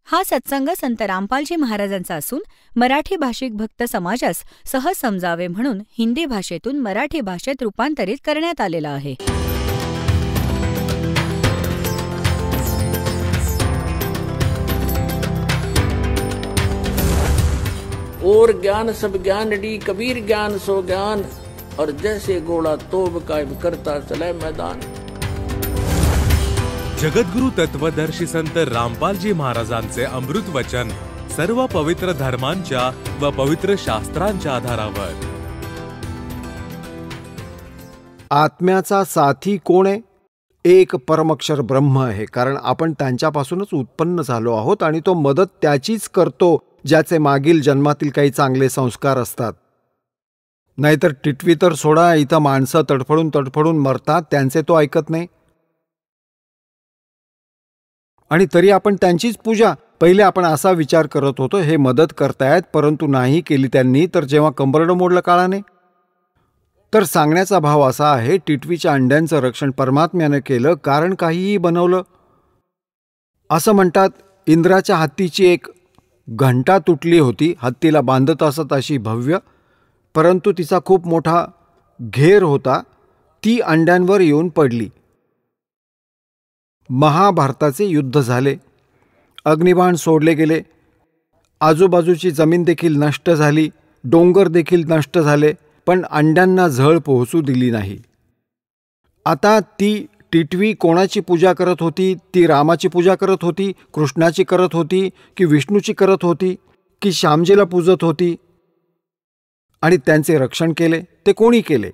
हा सत्संग संत रामपालजी महाराजांचा असून मराठी भाषिक भक्त समाजास सहज समजावे म्हणून हिंदी भाषेतून मराठी भाषेत रूपांतरित करण्यात आलेला आहे. और ज्ञान सब ज्ञान डी कबीर ज्ञान सो ज्ञान और जैसे घोड़ा तोब कायम करता चले मैदान. जगद्गुरु तत्वदर्शी संत रामपालजी महाराजांचे अमृत वचन सर्व पवित्र धर्मांच्या व पवित्र शास्त्रांच्या आधारावर. आत्म्याचा साथी कोण आहे? एक परमक्षर ब्रह्म आहे. कारण आपण त्यांच्यापासूनच उत्पन्न झालो आहोत आणि तो मदत त्याचीच करतो ज्याचे मागील जन्मातील काही चांगले संस्कार असतात. नाहीतर टिटवी तर सोडा, इथं माणसं तडफडून तडफडून मरतात, त्यांचे तो ऐकत नाही. आणि तरी आपण त्यांचीच पूजा. पहिले आपण असा विचार करत होतो हे मदत करतायत, परंतु नाही केली त्यांनी तर जेव्हा कंबरडं मोडलं काळाने. तर सांगण्याचा भाव असा आहे, टिटवीच्या अंड्यांचं रक्षण परमात्म्यानं केलं कारण काहीही बनवलं. असं म्हणतात इंद्राच्या हत्तीची एक घंटा तुटली होती, हत्तीला बांधत असत अशी भव्य, परंतु तिचा खूप मोठा घेर होता, ती अंड्यांवर येऊन पडली. महाभारताचे युद्ध झाले, अग्निबाण सोडले गेले, आजूबाजूची जमीन देखील नष्ट झाली, डोंगर देखील नष्ट झाले, पण अंड्यांना झळ पोहोचू दिली नाही. आता ती टिटवी कोणाची पूजा करत होती? ती रामाची पूजा करत होती, कृष्णाची करत होती, की विष्णूची करत होती, की श्यामजीला पूजत होती? आणि त्यांचे रक्षण केले ते कोणी केले?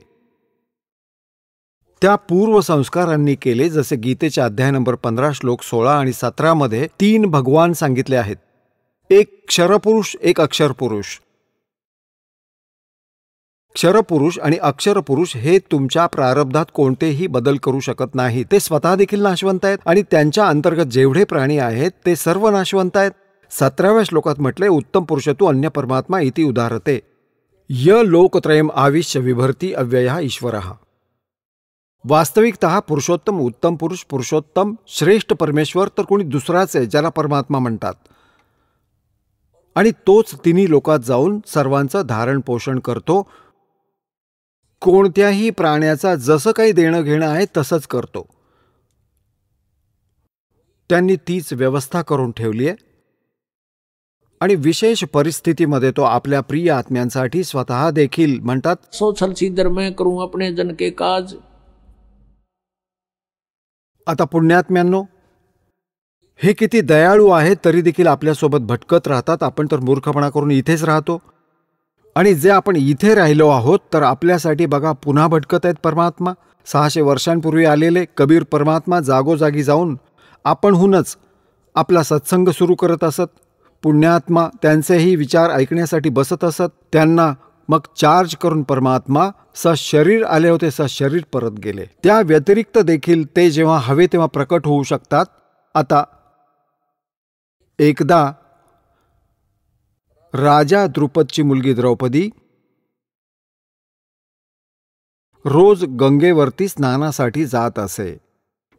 त्या पूर्वसंस्कारांनी केले. जसे गीतेच्या अध्याय नंबर 15 श्लोक 16 आणि 17 मध्ये 3 भगवान सांगितले आहेत. एक क्षरपुरुष, एक अक्षरपुरुष. क्षरपुरुष आणि अक्षरपुरुष हे तुमच्या प्रारब्धात कोणतेही बदल करू शकत नाही. ते स्वतः देखील नाशवंत आहेत आणि त्यांच्या अंतर्गत जेवढे प्राणी आहेत ते सर्व नाशवंत आहेत. 17व्या श्लोकात म्हटले, उत्तम पुरुषतु अन्य परमात्मा इति उदाहरते य लोकत्रयम आविश्य विभर्ती अव्ययः ईश्वरः. वास्तविकतः पुरुषोत्तम, उत्तम पुरुष, पुरुषोत्तम, श्रेष्ठ परमेश्वर तर कोणी दुसराच आहे ज्याला परमात्मा म्हणतात. आणि तोच तिन्ही लोकात जाऊन सर्वांचं धारण पोषण करतो. कोणत्याही प्राण्याचा जसं काही देणं घेणं आहे तसंच करतो. त्यांनी तीच व्यवस्था करून ठेवली आहे. आणि विशेष परिस्थितीमध्ये तो आपल्या प्रिय आत्म्यांसाठी स्वतः देखील म्हणतात, सो छल सीधर मैं करूं अपने जन के काज. आता पुण्यात्म्यांनो, हे किती दयाळू आहेत तरी देखील आपल्यासोबत भटकत राहतात. आपण तर मूर्खपणा करून इथेच राहतो. आणि जे आपण इथे राहिलो आहोत तर आपल्यासाठी बघा पुन्हा भटकत आहेत परमात्मा. 600 वर्षांपूर्वी आलेले कबीर परमात्मा जागोजागी जाऊन आपणहूनच आपला सत्संग सुरू करत असत. पुण्यात्मा त्यांचेही विचार ऐकण्यासाठी बसत असत. त्यांना मग चार्ज करून परमात्मा सशरीर आले होते, सशरीर परत गेले. त्या व्यतिरिक्त देखील ते जेव्हा हवे तेव्हा प्रकट होऊ शकतात. आता एकदा राजा द्रुपदची मुलगी द्रौपदी रोज गंगेवरती स्नानासाठी जात असे.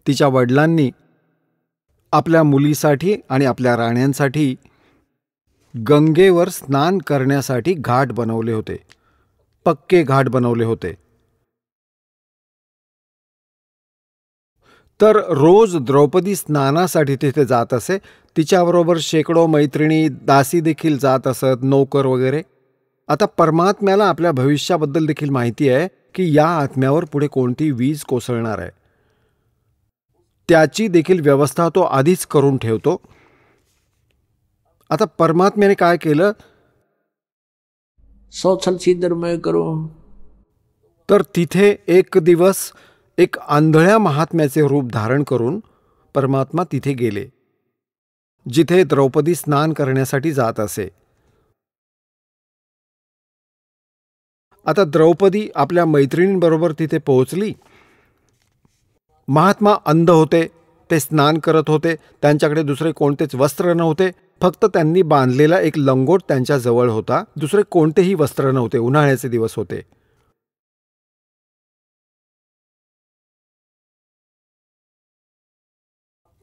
तिच्या वडिलांनी आपल्या मुलीसाठी आणि आपल्या राण्यांसाठी गंगेवर स्नान करण्यासाठी घाट बनवले होते, पक्के घाट बनवले होते. तर रोज द्रौपदी स्नानासाठी तिथे जात असे. तिच्याबरोबर शेकडो मैत्रिणी, दासी देखील जात असत, नौकर वगैरे. आता परमात्म्याला आपल्या भविष्याबद्दल देखील माहिती आहे की या आत्म्यावर पुढे कोणती वीज कोसळणार आहे. त्याची देखील व्यवस्था तो आधीच करून ठेवतो. आता परमात्म्याने काय केलं? सो छल सीधर मैं करूं. तर तिथे एक दिवस एक आंधळ्या महात्म्याचे रूप धारण करून परमात्मा तिथे गेले, जिथे द्रौपदी स्नान करण्यासाठी जात असे. आता द्रौपदी आपल्या मैत्रिणींबरोबर तिथे पोहोचली. महात्मा अंध होते, ते स्नान करत होते. त्यांच्याकडे दुसरे कोणतेच वस्त्र नव्हते, फक्त त्यांनी बांधलेला एक लंगोट त्यांच्या जवळ होता. दुसरे कोणतेही वस्त्र नव्हते. उन्हाळ्याचे दिवस होते.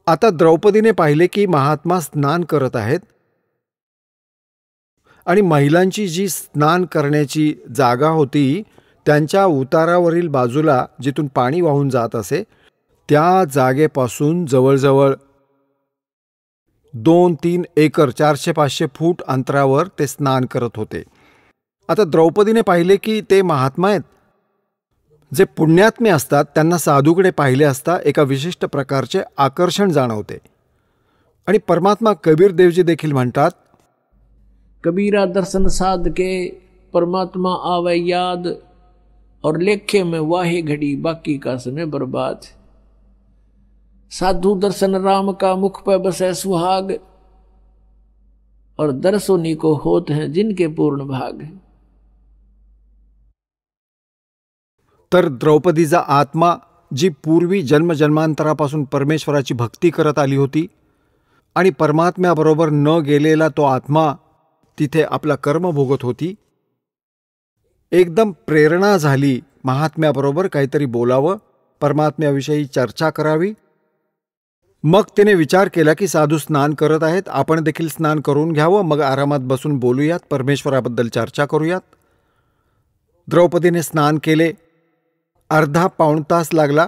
आता द्रौपदीने पाहिले की महात्मा स्नान करत आहेत आणि महिलांची जी स्नान करण्याची जागा होती त्यांच्या उतारावरील बाजूला जिथून पाणी वाहून जात असे त्या जागेपासून जवळजवळ 2-3 एकर 400-500 फूट अंतरावर ते स्नान करत होते. आता द्रौपदीने पाहिले की ते महात्मा आहेत. जे पुण्यात्मे असतात त्यांना साधूकडे पाहिले असता एका विशिष्ट प्रकारचे आकर्षण जाणवते. आणि परमात्मा कबीर देवजी देखील म्हणतात, कबीरा दर्शन साध के परमात्मा आवे याद और लेखे में वाहे घड़ी बाकी का समय बर्बाद. साधु दर्शन राम का मुख पे बसे सुहाग और दर्शोनी को होत हैं जिनके पूर्ण भाग. तर द्रौपदीचा आत्मा जी पूर्वी जन्मजन्मांतरापासून परमेश्वराची भक्ती करत आली होती आणि परमात्म्याबरोबर न गेलेला तो आत्मा तिथे आपला कर्म भोगत होती, एकदम प्रेरणा झाली महात्म्याबरोबर काहीतरी बोलावं, परमात्म्याविषयी चर्चा करावी. मग तिने विचार केला की साधू स्नान करत आहेत, आपण देखील स्नान करून घ्यावं, मग आरामात बसून बोलूयात, परमेश्वराबद्दल चर्चा करूयात. द्रौपदीने स्नान केले. अर्धा पाऊण तास लागला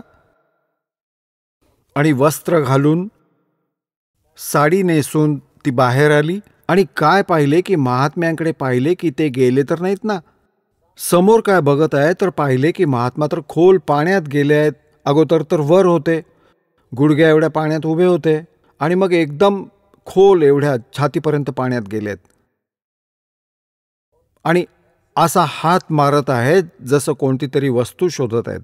आणि वस्त्र घालून साडी नेसून ती बाहेर आली आणि काय पाहिले की महात्म्यांकडे पाहिले की ते गेले तर नाहीत ना. समोर काय बघत आहे तर पाहिले की महात्मा तर खोल पाण्यात गेले आहेत. अगोदर तर वर होते, गुडघ्या एवढ्या पाण्यात उभे होते आणि मग एकदम खोल एवढ्या छातीपर्यंत पाण्यात गेलेत आणि असा हात मारत आहेत जसं कोणती तरी वस्तू शोधत आहेत.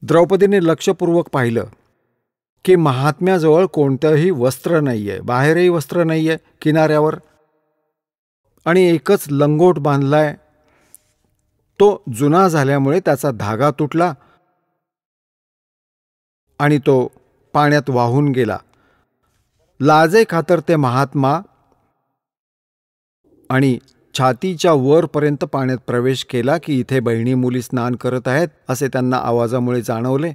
द्रौपदीने लक्षपूर्वक पाहिलं की महात्म्याजवळ कोणतंही वस्त्र नाहीये, बाहेरही वस्त्र नाहीये किनाऱ्यावर, आणि एकच लंगोट बांधलाय. तो जुना झाल्यामुळे त्याचा धागा तुटला आणि तो पाण्यात वाहून गेला. लाजे खातर ते महात्मा आणि छातीच्या वरपर्यंत पाण्यात प्रवेश केला की इथे बहिणी मुली स्नान करत आहेत असे त्यांना आवाजामुळे जाणवले.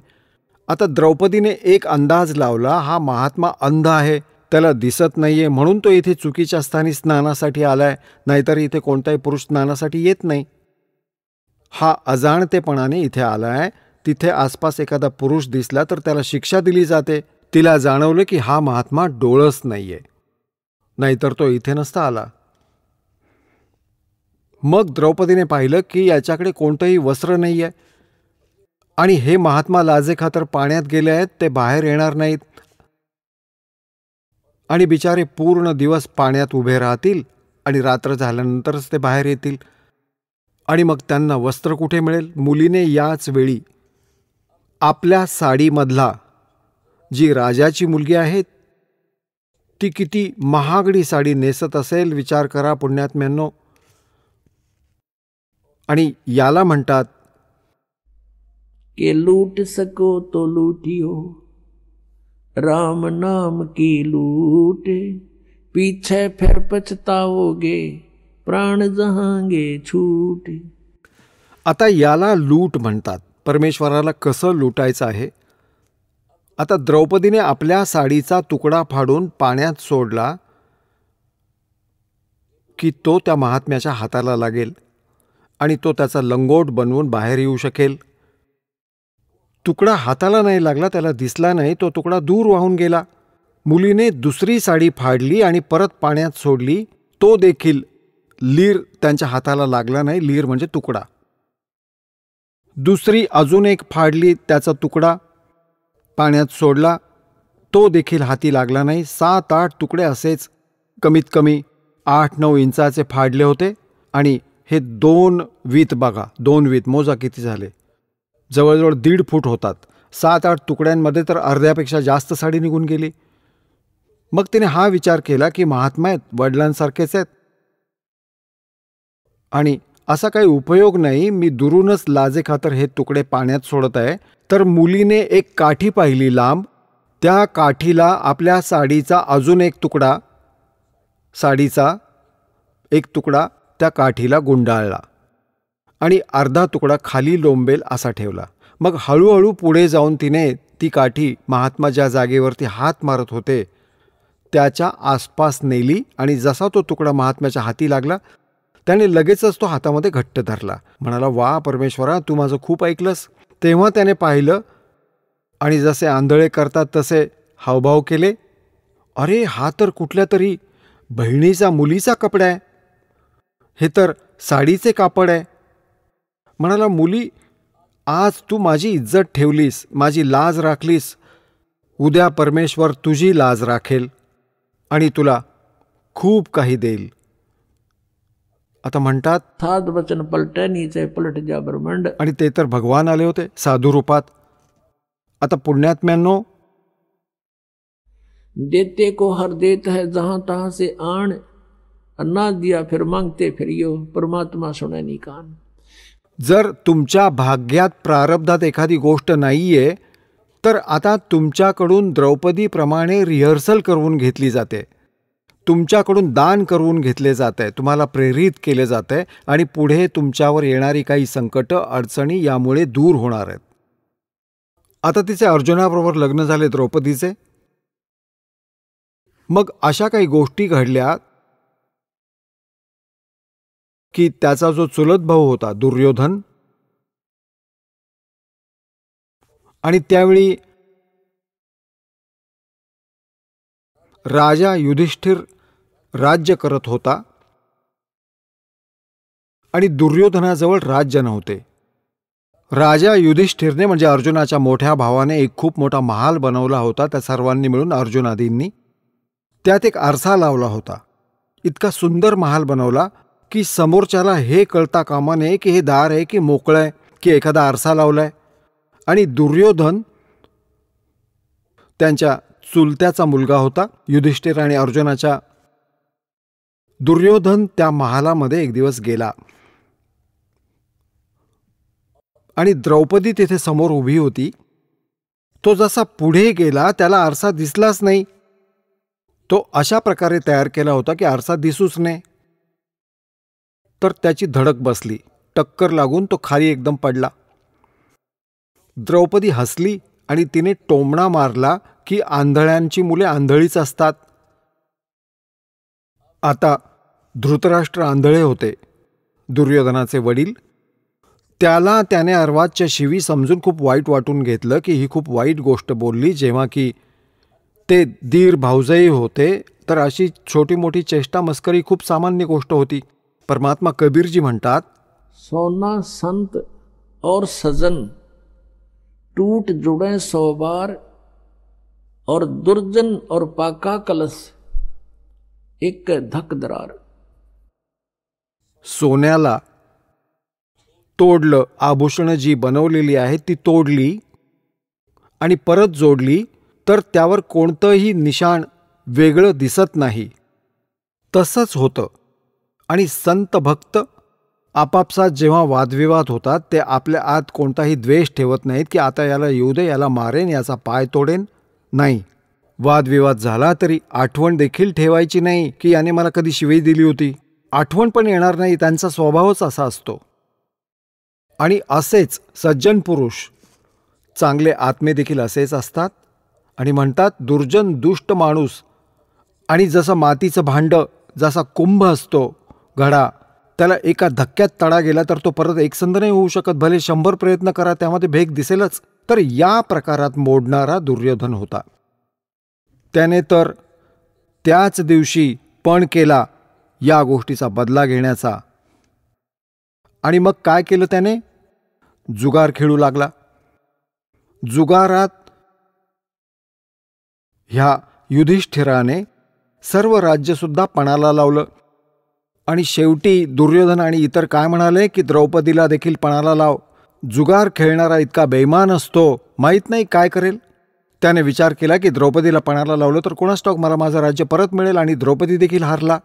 आता द्रौपदीने एक अंदाज लावला, हा महात्मा अंध आहे, त्याला दिसत नाहीये म्हणून तो इथे चुकीच्या स्थानी स्नानासाठी आलाय, नाहीतर इथे कोणताही पुरुष स्नानासाठी येत नाही. हा अजाणतेपणाने इथे आलाय. तिथे आसपास एखादा पुरुष दिसला तर त्याला शिक्षा दिली जाते. तिला जाणवलं की हा महात्मा डोळस नाहीये, नाहीतर तो इथे नसता आला. मग द्रौपदीने पाहिलं की याच्याकडे कोणतंही वस्त्र नाहीये आणि हे महात्मा लाजेखातर पाण्यात गेले आहेत, ते बाहेर येणार नाहीत आणि बिचारे पूर्ण दिवस पाण्यात उभे राहतील आणि रात्र झाल्यानंतरच ते बाहेर येतील आणि मग त्यांना वस्त्र कुठे मिळेल. मुलीने याच वेळी आपल्या साडीमधला, जी राजाची मुलगी आहे, ती किती महागडी साडी नेसत असेल विचार करा पुण्यात्म्यांनो. आणि याला म्हणतात के लूट सको तो लूटियो राम नाम की लूट, पीछे फिर पछताओगे प्राण जहांगे छूट. आता याला लूट म्हणतात. परमेश्वराला कसं लुटायचं आहे. आता द्रौपदीने आपल्या साडीचा तुकडा फाडून पाण्यात सोडला की तो त्या महात्म्याच्या हाताला लागेल आणि तो त्याचा लंगोट बनवून बाहेर येऊ शकेल. तुकडा हाताला नाही लागला, त्याला दिसला नाही, तो तुकडा दूर वाहून गेला. मुलीने दुसरी साडी फाडली आणि परत पाण्यात सोडली. तो देखील लीर त्यांच्या हाताला लागला नाही. लीर म्हणजे तुकडा. दुसरी अजून एक फाडली, त्याचा तुकडा पाण्यात सोडला, तो देखील हाती लागला नाही. 7-8 तुकडे असेच कमीत कमी 8-9 इंचाचे फाडले होते आणि हे 2 वीत बघा, 2 वीत मोजा किती झाले, जवळजवळ 1.5 फूट होतात. 7-8 तुकड्यांमध्ये तर अर्ध्यापेक्षा जास्त साडी निघून गेली. मग तिने हा विचार केला की महात्मा आहेत, वडिलांसारखेच आहेत आणि असा काही उपयोग नाही, मी दुरूनच लाजेखातर हे तुकडे पाण्यात सोडत आहे. तर मुलीने एक काठी पाहिली लांब, त्या काठीला आपल्या साडीचा अजून एक तुकडा, साडीचा एक तुकडा त्या काठीला गुंडाळला आणि अर्धा तुकडा खाली लोंबेल असा ठेवला. मग हळूहळू पुढे जाऊन तिने ती काठी महात्मा ज्या जागेवरती हात मारत होते त्याच्या आसपास नेली आणि जसा तो तुकडा महात्म्याच्या हाती लागला त्याने लगेचच तो हातामध्ये घट्ट धरला. म्हणाला, वा परमेश्वरा, तू माझं खूप ऐकलंस. तेव्हा त्याने पाहिलं आणि जसे आंधळे करतात तसे हावभाव केले. अरे, हा तर कुठल्या तरी बहिणीचा मुलीचा कपडा आहे, हे तर साडीचे कापड आहे. म्हणाला, मुली, आज तू माझी इज्जत ठेवलीस, माझी लाज राखलीस, उद्या परमेश्वर तुझी लाज राखेल आणि तुला खूप काही देईल. आता म्हणतात, साध वचन पलटे नीचे पलट जा ब्रह्मांड. आणि ते तर भगवान आले होते साधू रूपात. आता पुण्यात्म्यांनो, देते को हर देत है जहां तहां से आण, ना दिया फिर मांगते फिरियो, परमात्मा सुने नी कान. जर तुमच्या भाग्यात प्रारब्धात एखादी गोष्ट नाहीये तर आता तुमच्याकडून द्रौपदीप्रमाणे रिहर्सल करून घेतली जाते, तुमच्याकडून दान करून घेतले जात आहे, तुम्हाला प्रेरित केले जात आहे आणि पुढे तुमच्यावर येणारी काही संकट अडचणी यामुळे दूर होणार आहेत. आता तिचे अर्जुनाबरोबर लग्न झाले द्रौपदीचे. मग अशा काही गोष्टी घडल्या की त्याचा जो चुलत भाऊ होता दुर्योधन, आणि त्यावेळी राजा युधिष्ठिर राज्य करत होता आणि दुर्योधनाजवळ राज्य नव्हते. राजा युधिष्ठिरने म्हणजे अर्जुनाच्या मोठ्या भावाने एक खूप मोठा महाल बनवला होता. त्या सर्वांनी मिळून अर्जुनादींनी त्यात एक आरसा लावला होता. इतका सुंदर महाल बनवला की समोरच्याला हे कळता कामा नये की हे दार आहे की मोकळं आहे की एखादा आरसा लावलाय. आणि दुर्योधन त्यांच्या चुलत्याचा मुलगा होता. युधिष्ठिर आणि अर्जुनाच्या. दुर्योधन त्या महालामध्ये एक दिवस गेला आणि द्रौपदी तिथे समोर उभी होती. तो जसा पुढे गेला त्याला आरसा दिसलाच नाही. तो अशा प्रकारे तयार केला होता की आरसा दिसूच नये. तर त्याची धडक बसली, टक्कर लागून तो खाली एकदम पडला. द्रौपदी हसली आणि तिने टोमणा मारला की आंधळ्यांची मुले आंधळीच असतात. आता धृतराष्ट्र आंधळे होते, दुर्योधनाचे वडील. त्याला त्याने अर्वाच्य शिवी समजून खूप वाईट वाटून घेतलं की ही खूप वाईट गोष्ट बोलली, जेव्हा की ते दीर भाऊजई होते. तर अशी छोटी मोठी चेष्टा मस्करी खूप सामान्य गोष्ट होती. परमात्मा कबीरजी म्हणतात, सोना संत और सजन टूट जुड़े 100 बार, और दुर्जन और पाका कलश एक धक दरार. सोन्याला तोडलं, आभूषणं जी बनवलेली आहेत ती तोडली आणि परत जोडली तर त्यावर कोणतंही निशाण वेगळं दिसत नाही. तसंच होतं. आणि संत भक्त आपापसात जेव्हा वादविवाद होतात ते आपल्या आत कोणताही द्वेष ठेवत नाहीत की आता याला येऊ दे, याला मारेन, याचा पाय तोडेन. नाही, वादविवाद झाला तरी आठवण देखील ठेवायची नाही की याने मला कधी शिवी दिली होती. आठवण पण येणार नाही. त्यांचा स्वभावच असा असतो. आणि असेच सज्जन पुरुष, चांगले आत्मे देखील असेच असतात. आणि म्हणतात, दुर्जन दुष्ट माणूस आणि जसं मातीचं भांडं, जसा कुंभ असतो घडा, त्याला एका धक्क्यात तडा गेला तर तो परत एकसंध नाही होऊ शकत. भले 100 प्रयत्न करा, त्यामध्ये भेग दिसेलच. तर या प्रकारात मोडणारा दुर्योधन होता. त्याने तर त्याच दिवशी पण केला या गोष्टीचा बदला घेण्याचा. आणि मग काय केलं त्याने? जुगार खेळू लागला. जुगारात ह्या युधिष्ठिराने सर्व राज्यसुद्धा पणाला लावलं. आणि शेवटी दुर्योधन आणि इतर काय म्हणाले की द्रौपदीला देखील पणाला लाव. जुगार खेळणारा इतका बेईमान असतो, माहीत नाही काय करेल. त्याने विचार केला की द्रौपदीला पणाला लावलं तर कोणास ठाऊक मला माझं राज्य परत मिळेल. आणि द्रौपदी देखील हारला.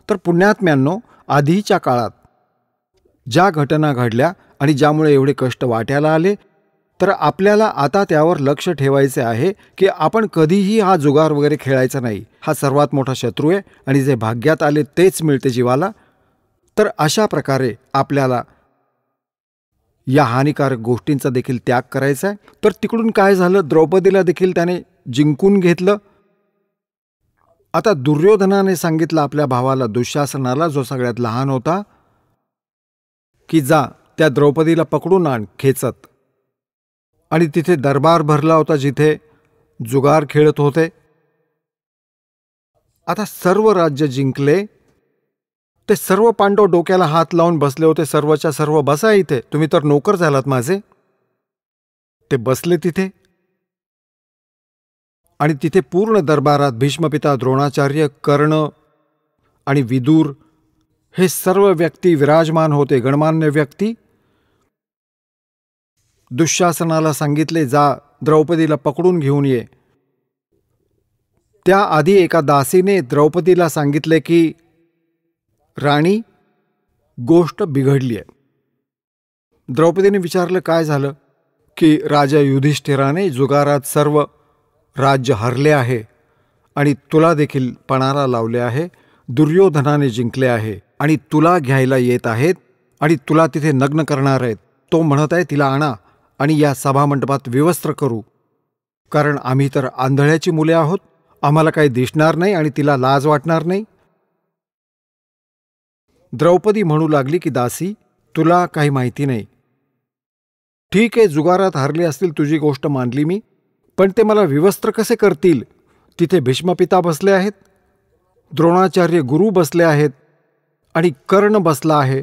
तर पुण्यात्म्यांनो, आधीच्या काळात ज्या घटना घडल्या आणि ज्यामुळे एवढे कष्ट वाट्याला आले, तर आपल्याला आता त्यावर लक्ष ठेवायचे आहे की आपण कधीही हा जुगार वगैरे खेळायचा नाही. हा सर्वात मोठा शत्रू आहे आणि जे भाग्यात आले तेच मिळते जीवाला. तर अशा प्रकारे आपल्याला या हानिकारक गोष्टींचा देखील त्याग करायचा आहे. तर तिकडून काय झालं, द्रौपदीला देखील त्याने जिंकून घेतलं. आता दुर्योधनाने सांगितलं आपल्या भावाला दुःशासनाला, जो सगळ्यात लहान होता, की जा त्या द्रौपदीला पकडून आण खेचत. आणि तिथे दरबार भरला होता जिथे जुगार खेळत होते. आता सर्व राज्य जिंकले. ते सर्व पांडव डोक्याला हात लावून बसले होते. सर्वच्या सर्व बसा इथे, तुम्ही तर नोकर झालात माझे. ते बसले तिथे. आणि तिथे पूर्ण दरबारात भीष्मपिता, द्रोणाचार्य, कर्ण आणि विदूर हे सर्व व्यक्ती विराजमान होते, गणमान्य व्यक्ती. दुःशासनाला सांगितले, जा द्रौपदीला पकडून घेऊन ये. त्याआधी एका दासीने द्रौपदीला सांगितले की राणी, गोष्ट बिघडली आहे. द्रौपदीने विचारलं काय झालं, की राजा युधिष्ठिराने जुगारात सर्व राज्य हरले आहे आणि तुला देखील पणाला लावले आहे. दुर्योधनाने जिंकले आहे आणि तुला घ्यायला येत आहेत आणि तुला तिथे नग्न करणार आहेत. तो म्हणत आहे तिला आणा आणि या सभामंडपात विवस्त्र करू, कारण आम्ही तर आंधळ्याची मुले आहोत, आम्हाला काही दिसणार नाही आणि तिला लाज वाटणार नाही. द्रौपदी म्हणू लागली की दासी, तुला काही माहिती नाही. ठीक आहे, जुगारात हारले असतील, तुझी गोष्ट मानली मी, पण ते मला विवस्त्र कसे करतील? तिथे भीष्मपिता बसले आहेत, द्रोणाचार्य गुरु बसले आहेत आणि कर्ण बसला आहे.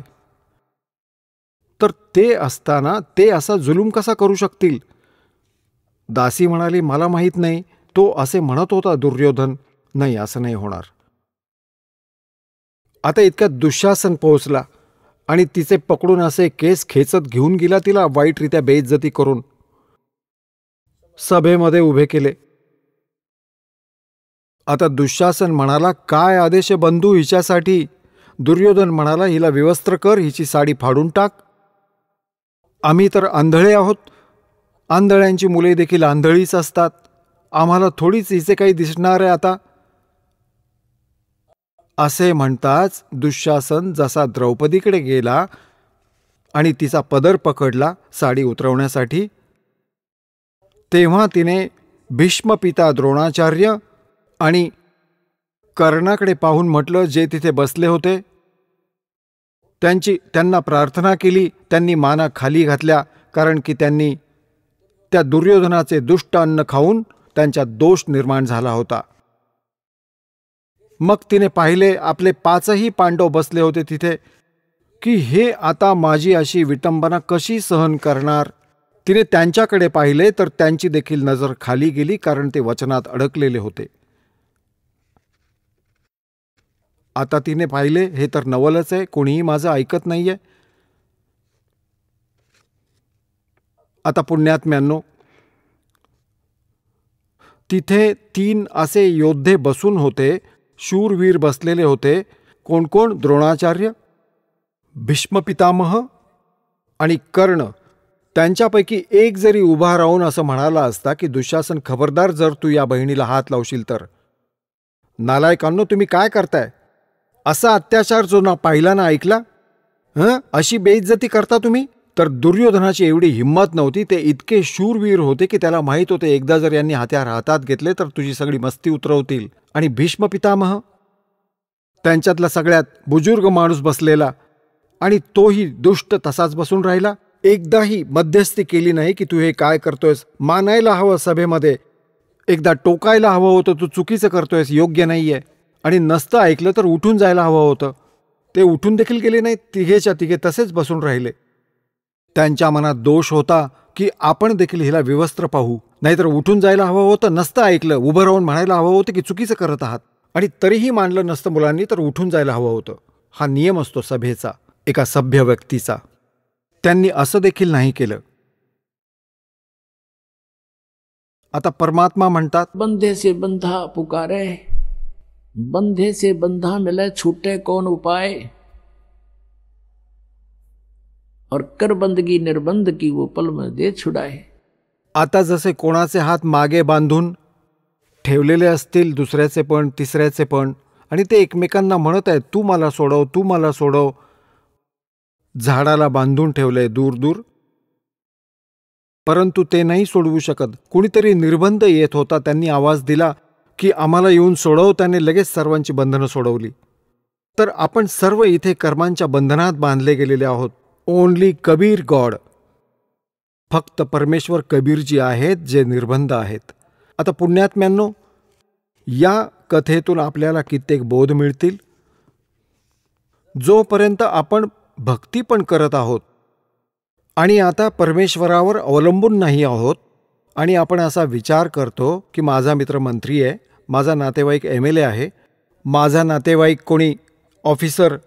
तर ते असताना ते असा जुलूम कसा करू शकतील? दासी म्हणाली, मला माहीत नाही, तो असे म्हणत होता दुर्योधन. नाही, असं नाही होणार. आता इतक्यात दुःशासन पोहोचला आणि तिचे पकडून असे केस खेचत घेऊन गेला तिला, वाईटरित्या बेइज्जती करून सभेमध्ये उभे केले. आता दुःशासन म्हणाला, काय आदेश बंधू हिच्यासाठी? दुर्योधन म्हणाला, हिला विवस्त्र कर, हिची साडी फाडून टाक. आम्ही तर आंधळे आहोत, आंधळ्यांची मुले देखील आंधळीच असतात, आम्हाला थोडीच हिचे काही दिसणार आहे आता. असे म्हणताच दुःशासन जसा द्रौपदीकडे गेला आणि तिचा पदर पकडला साडी उतरवण्यासाठी, तेव्हा तिने भीष्मपिता, द्रोणाचार्य आणि कर्णाकडे पाहून म्हटलं, जे तिथे बसले होते त्यांना प्रार्थना केली. त्यांनी माना खाली घातल्या, कारण की त्यांनी त्या दुर्योधनाचे दुष्ट अन्न खाऊन त्यांच्यात दोष निर्माण झाला होता. मग तिने पाहिले आपले 5ही पांडव बसले होते तिथे, की हे आता माझी अशी विटंबना कशी सहन करणार. तिने त्यांच्याकडे पाहिले तर त्यांची देखील नजर खाली गेली, कारण ते वचनात अडकलेले होते. आता तिने पाहिले, हे तर नवलच आहे, कोणीही माझं ऐकत नाहीये. आता पुण्यात्म्यांनो, तिथे 3 असे योद्धे बसून होते, शूरवीर बसलेले होते. कोण कोण? द्रोणाचार्य, भीष्मपितामह आणि कर्ण. त्यांच्यापैकी एक जरी उभा राहून असं म्हणाला असता की दुःशासन, खबरदार जर तू या बहिणीला हात लावशील तर. नालायकांनो, तुम्ही काय करताय? असा अत्याचार जो ना पाहिला ना ऐकला, अशी बेइज्जती करता तुम्ही? तर दुर्योधनाची एवढी हिंमत नव्हती. ते इतके शूरवीर होते की त्याला माहीत होते, एकदा जर यांनी हत्यार हातात घेतले तर तुझी सगळी मस्ती उतरवतील. आणि भीष्म पितामह, त्यांच्यातला सगळ्यात बुजुर्ग माणूस बसलेला, आणि तोही दुष्ट तसाच बसून राहिला. एकदाही मध्यस्थी केली नाही की तू हे काय करतोयस. मानायला हवं सभेमध्ये, एकदा टोकायला हवं होतं, तू चुकीचं करतोयस, योग्य नाहीये. आणि नसतं ऐकलं तर उठून जायला हवं होतं. ते उठून देखील गेले नाहीत, तिघेच्या तिघे तसेच बसून राहिले. त्यांच्या मनात दोष होता की आपण देखील हिला विवस्त्र पाहू, नाहीतर उठून जायला हवं होतं, नसतं ऐकलं, उभं राहून म्हणायला हवं होतं की चुकीचं करत आहात. आणि तरीही मानलं नसतं मुलांनी, तर उठून जायला हवं होतं. हा नियम असतो सभेचा, एका सभ्य व्यक्तीचा. त्यांनी असं देखील नाही केलं. आता परमात्मा म्हणतात, बंधे से बंधा पुकारे, बंधे से बंधा मिले, छूटे कौन उपाय. और कर बंदगी निर्बंध की वो पल में दे छुड़ाए. आता जसे कोणाचे हात मागे बांधून ठेवलेले असतील, दुसऱ्याचे पण तिसऱ्याचे पण, आणि ते एकमेकांना म्हणत आहेत, तू मला सोडव, तू मला सोडव. झाडाला बांधून ठेवलंय दूर दूर, परंतु ते नाही सोडवू शकत. कुणीतरी निर्बंध येत होता. त्यांनी आवाज दिला की आम्हाला येऊन सोडव. त्याने लगेच सर्वांची बंधनं सोडवली. तर आपण सर्व इथे कर्मांच्या बंधनात बांधले गेलेले आहोत. Only Kabir God. फक्त परमेश्वर कबीरजी आहेत जे निर्बंध आहेत. आता पुण्यात्म्यांनो, या कथेतून आपल्याला कित्येक बोध मिळतील. जोपर्यंत आपण भक्ती पण करत आहोत आणि आता परमेश्वरावर अवलंबून नाही आहोत आणि आपण असा विचार करतो की माझा मित्र मंत्री आहे, माझा नातेवाईक MLA आहे, माझा नातेवाईक कोणी ऑफिसर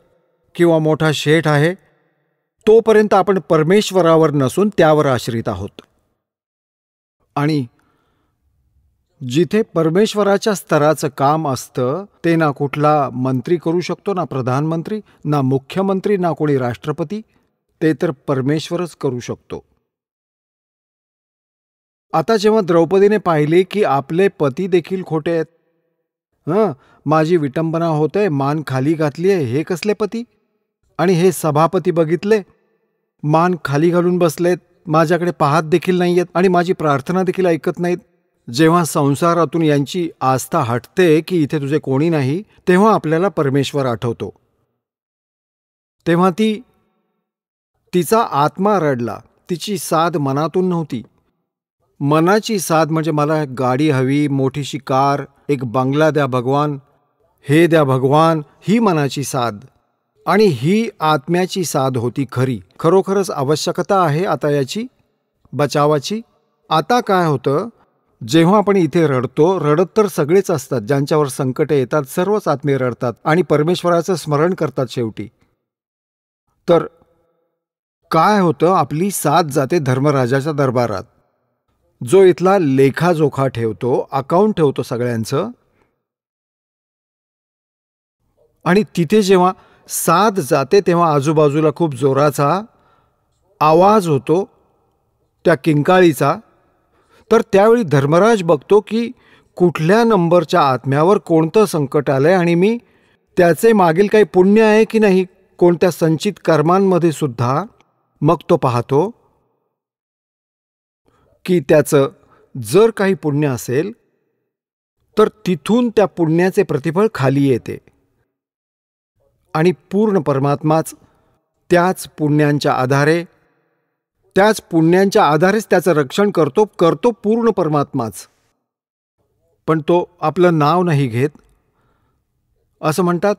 किंवा मोठा शेठ आहे, तोपर्यंत आपण परमेश्वरावर नसून त्यावर आश्रित आहोत. आणि जिथे परमेश्वराच्या स्तराचं काम असतं ते ना कुठला मंत्री करू शकतो, ना प्रधानमंत्री, ना मुख्यमंत्री, ना कोणी राष्ट्रपती. ते तर परमेश्वरच करू शकतो. आता जेव्हा द्रौपदीने पाहिले की आपले पती देखील खोटे आहेत, माझी विटंबना होते, मान खाली घातली आहे, हे कसले पती? आणि हे सभापती बघितले, मान खाली घालून बसलेत, माझ्याकडे पाहत देखील नाही आहेत आणि माझी प्रार्थना देखील ऐकत नाहीत. जेव्हा संसारातून यांची आस्था हटते की इथे तुझे कोणी नाही, तेव्हा आपल्याला परमेश्वर आठवतो. तेव्हा तिचा आत्मा रडला. तिची साध मनातून नव्हती. मनाची साध म्हणजे मला गाडी हवी, मोठीशी कार, एक बंगला द्या भगवान, हे द्या भगवान, ही मनाची साध. आणि ही आत्म्याची साध होती खरी. खरोखरच आवश्यकता आहे आता याची बचावाची. आता काय होतं, जेव्हा आपण इथे रडतो, रडत तर सगळेच असतात. ज्यांच्यावर संकटे येतात सर्वच आत्मे रडतात आणि परमेश्वराचं स्मरण करतात शेवटी. तर काय होतं, आपली साथ जाते धर्मराजाच्या दरबारात, जो इथला लेखाजोखा ठेवतो, अकाउंट ठेवतो सगळ्यांचं. आणि तिथे जेव्हा साथ जाते तेव्हा आजूबाजूला खूप जोराचा आवाज होतो त्या किंकाळीचा. तर त्यावेळी धर्मराज बघतो की कुठल्या नंबरच्या आत्म्यावर कोणतं संकट आलंय आणि मी त्याचे मागील काही पुण्य आहे की नाही, कोणत्या संचित कर्मांमध्ये सुद्धा. मग तो पाहतो की त्याचं जर काही पुण्य असेल तर तिथून त्या पुण्याचे प्रतिफळ खाली येते आणि पूर्ण परमात्माच त्याच पुण्यांच्या आधारेच त्याचं रक्षण करतो पूर्ण परमात्माच. पण तो आपलं नाव नाही घेत. असं म्हणतात,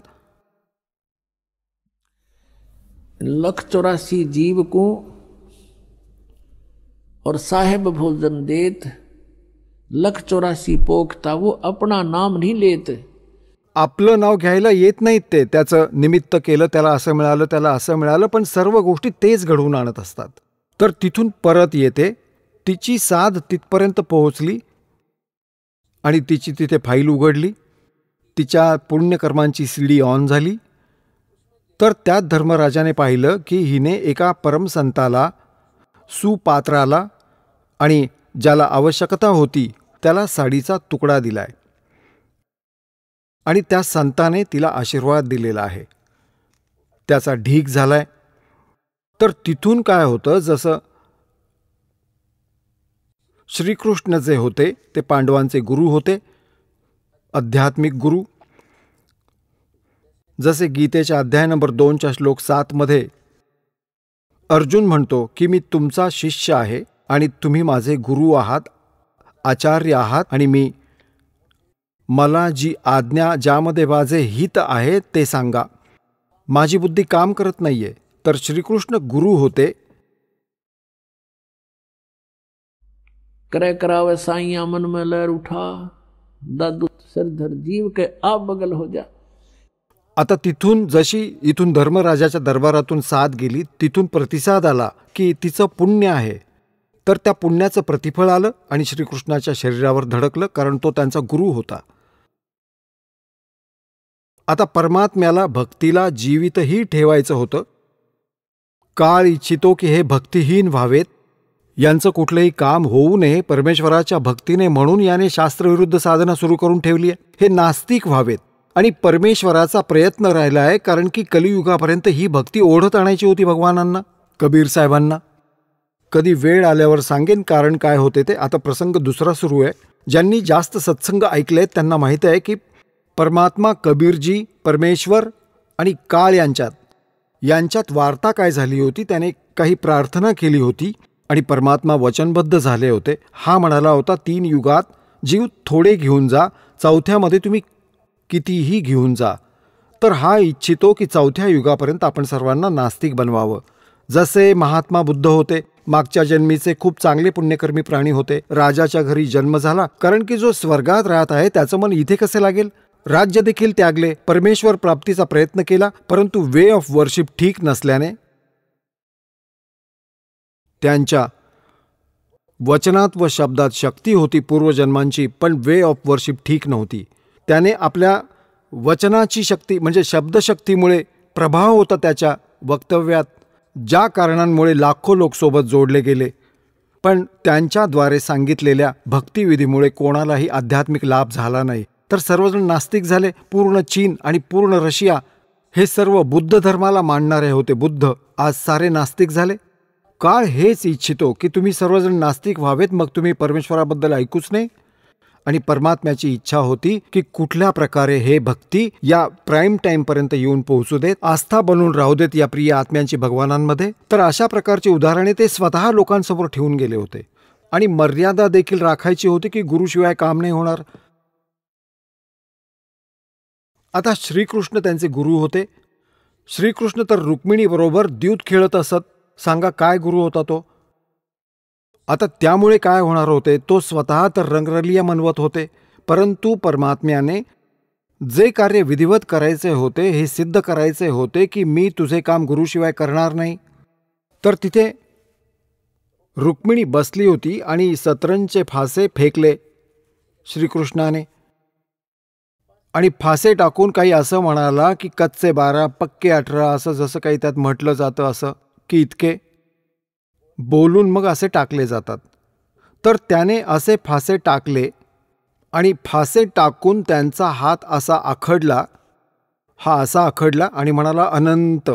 184 जीव को और साहेब भोजन देत, 184 पोखता वो अपना नाम नहीं लेत. आपलं नाव घ्यायला येत नाहीत ते. त्याचं निमित्त केलं, त्याला असं मिळालं, त्याला असं मिळालं, पण सर्व गोष्टी तेच घडवून आणत असतात. तर तिथून परत येते. तिची साध तिथपर्यंत पोहोचली आणि तिची तिथे फाईल उघडली. तिच्या पुण्यकर्मांची सीडी ऑन झाली. तर त्यात धर्मराजाने पाहिलं की हिने एका परमसंताला, सुपात्राला आणि ज्याला आवश्यकता होती त्याला साडीचा तुकडा दिलाय आणि त्या संताने तिला आशीर्वाद दिलेला आहे. त्याचा ढीक झालाय. तर तिथून काय होतं, जसं श्रीकृष्ण जे होते ते पांडवांचे गुरु होते, आध्यात्मिक गुरु. जसे गीतेच्या अध्याय नंबर 2च्या श्लोक 7 मध्ये अर्जुन म्हणतो की मी तुमचा शिष्य आहे आणि तुम्ही माझे गुरु आहात, आचार्य आहात आणि मला जी आज्ञा, ज्यामध्ये माझे हित आहे ते सांगा. माझी बुद्धी काम करत नाहीये. तर श्रीकृष्ण गुरु होते. करे करावे साईया मन में लहर उठा, दादू सरधर जीव के आप बगल हो जा. आता तिथून जशी इथून धर्मराजाच्या दरबारातून साथ गेली, तिथून प्रतिसाद आला की तिचं पुण्य आहे. तर त्या पुण्याचं प्रतिफळ आलं आणि श्रीकृष्णाच्या शरीरावर धडकलं, कारण तो त्यांचा गुरु होता. आता परमात्म्याला, भक्तीला जीवितही ठेवायचं होतं. काळ इच्छितो की हे भक्तिहीन व्हावेत, यांचं कुठलंही काम होऊ नये परमेश्वराच्या भक्तीने, म्हणून याने शास्त्रविरुद्ध साधना सुरू करून ठेवली आहे. हे नास्तिक व्हावेत. आणि परमेश्वराचा प्रयत्न राहिला आहे, कारण की कलियुगापर्यंत ही भक्ती ओढत आणायची होती भगवानांना, कबीर साहेबांना. कधी वेळ आल्यावर सांगेन कारण काय होते ते. आता प्रसंग दुसरा सुरू आहे. ज्यांनी जास्त सत्संग ऐकलेत त्यांना माहीत आहे की परमात्मा, कबीरजी, परमेश्वर आणि काळ यांच्यात वार्ता काय झाली होती. त्याने काही प्रार्थना केली होती आणि परमात्मा वचनबद्ध झाले होते. हा म्हणाला होता, 3 युगात जीव थोडे घेऊन जा, 4थ्यामध्ये तुम्ही कितीही घेऊन जा. तर हा इच्छितो की 4थ्या युगापर्यंत आपण सर्वांना नास्तिक बनवावं. जसे महात्मा बुद्ध होते, मागच्या जन्मीचे खूप चांगले पुण्यकर्मी प्राणी होते, राजाच्या घरी जन्म झाला, कारण की जो स्वर्गात राहत आहे त्याचं मन इथे कसे लागेल. राज्य देखील त्यागले, परमेश्वर प्राप्तीचा प्रयत्न केला, परंतु वे ऑफ वर्शिप ठीक नसल्याने त्यांच्या वचनात व शब्दात शक्ती होती पूर्वजन्मांची, पण वे ऑफ वर्शिप ठीक नव्हती. त्याने आपल्या वचनाची शक्ती म्हणजे शब्दशक्तीमुळे प्रभाव होता त्याच्या वक्तव्यात, ज्या कारणांमुळे लाखो लोक सोबत जोडले गेले, पण त्यांच्याद्वारे सांगितलेल्या भक्तिविधीमुळे कोणालाही आध्यात्मिक लाभ झाला नाही. तर सर्वजण नास्तिक झाले. पूर्ण चीन आणि पूर्ण रशिया हे सर्व बुद्ध धर्माला मानणारे होते. बुद्ध आज सारे नास्तिक झाले. काळ हेच इच्छितो की तुम्ही सर्वजण नास्तिक व्हावेत, मग तुम्ही परमेश्वराबद्दल ऐकूच नाही. आणि परमात्म्याची इच्छा होती की कुठल्या प्रकारे हे भक्ती या प्राईम टाईमपर्यंत येऊन पोहोचू देत, आस्था बनून राहू देत या प्रिय आत्म्यांची भगवानांमध्ये. तर अशा प्रकारची उदाहरणे ते स्वतः लोकांसमोर ठेवून गेले होते. आणि मर्यादा देखील राखायची होती की गुरुशिवाय काम नाही होणार. आता श्रीकृष्ण त्यांचे गुरु होते. श्रीकृष्ण तर रुक्मिणीबरोबर द्यूत खेळत असत. सांगा काय गुरु होता तो. आता त्यामुळे काय होणार होते, तो स्वतः तर रंगरलिया मनवत होते, परंतु परमात्म्याने जे कार्य विधिवत करायचे होते, हे सिद्ध करायचे होते की मी तुझे काम गुरुशिवाय करणार नाही. तर तिथे रुक्मिणी बसली होती आणि सतरंजचे फासे फेकले श्रीकृष्णाने आणि फासे टाकून काही असं म्हणाला की कच्चे 12 पक्के 18, असं जसं काही त्यात म्हटलं जातं, असं की इतके बोलून मग असे टाकले जातात. तर त्याने असे फासे टाकले आणि फासे टाकून त्यांचा हात असा आखडला, हा असा आखडला आणि म्हणाला अनंत.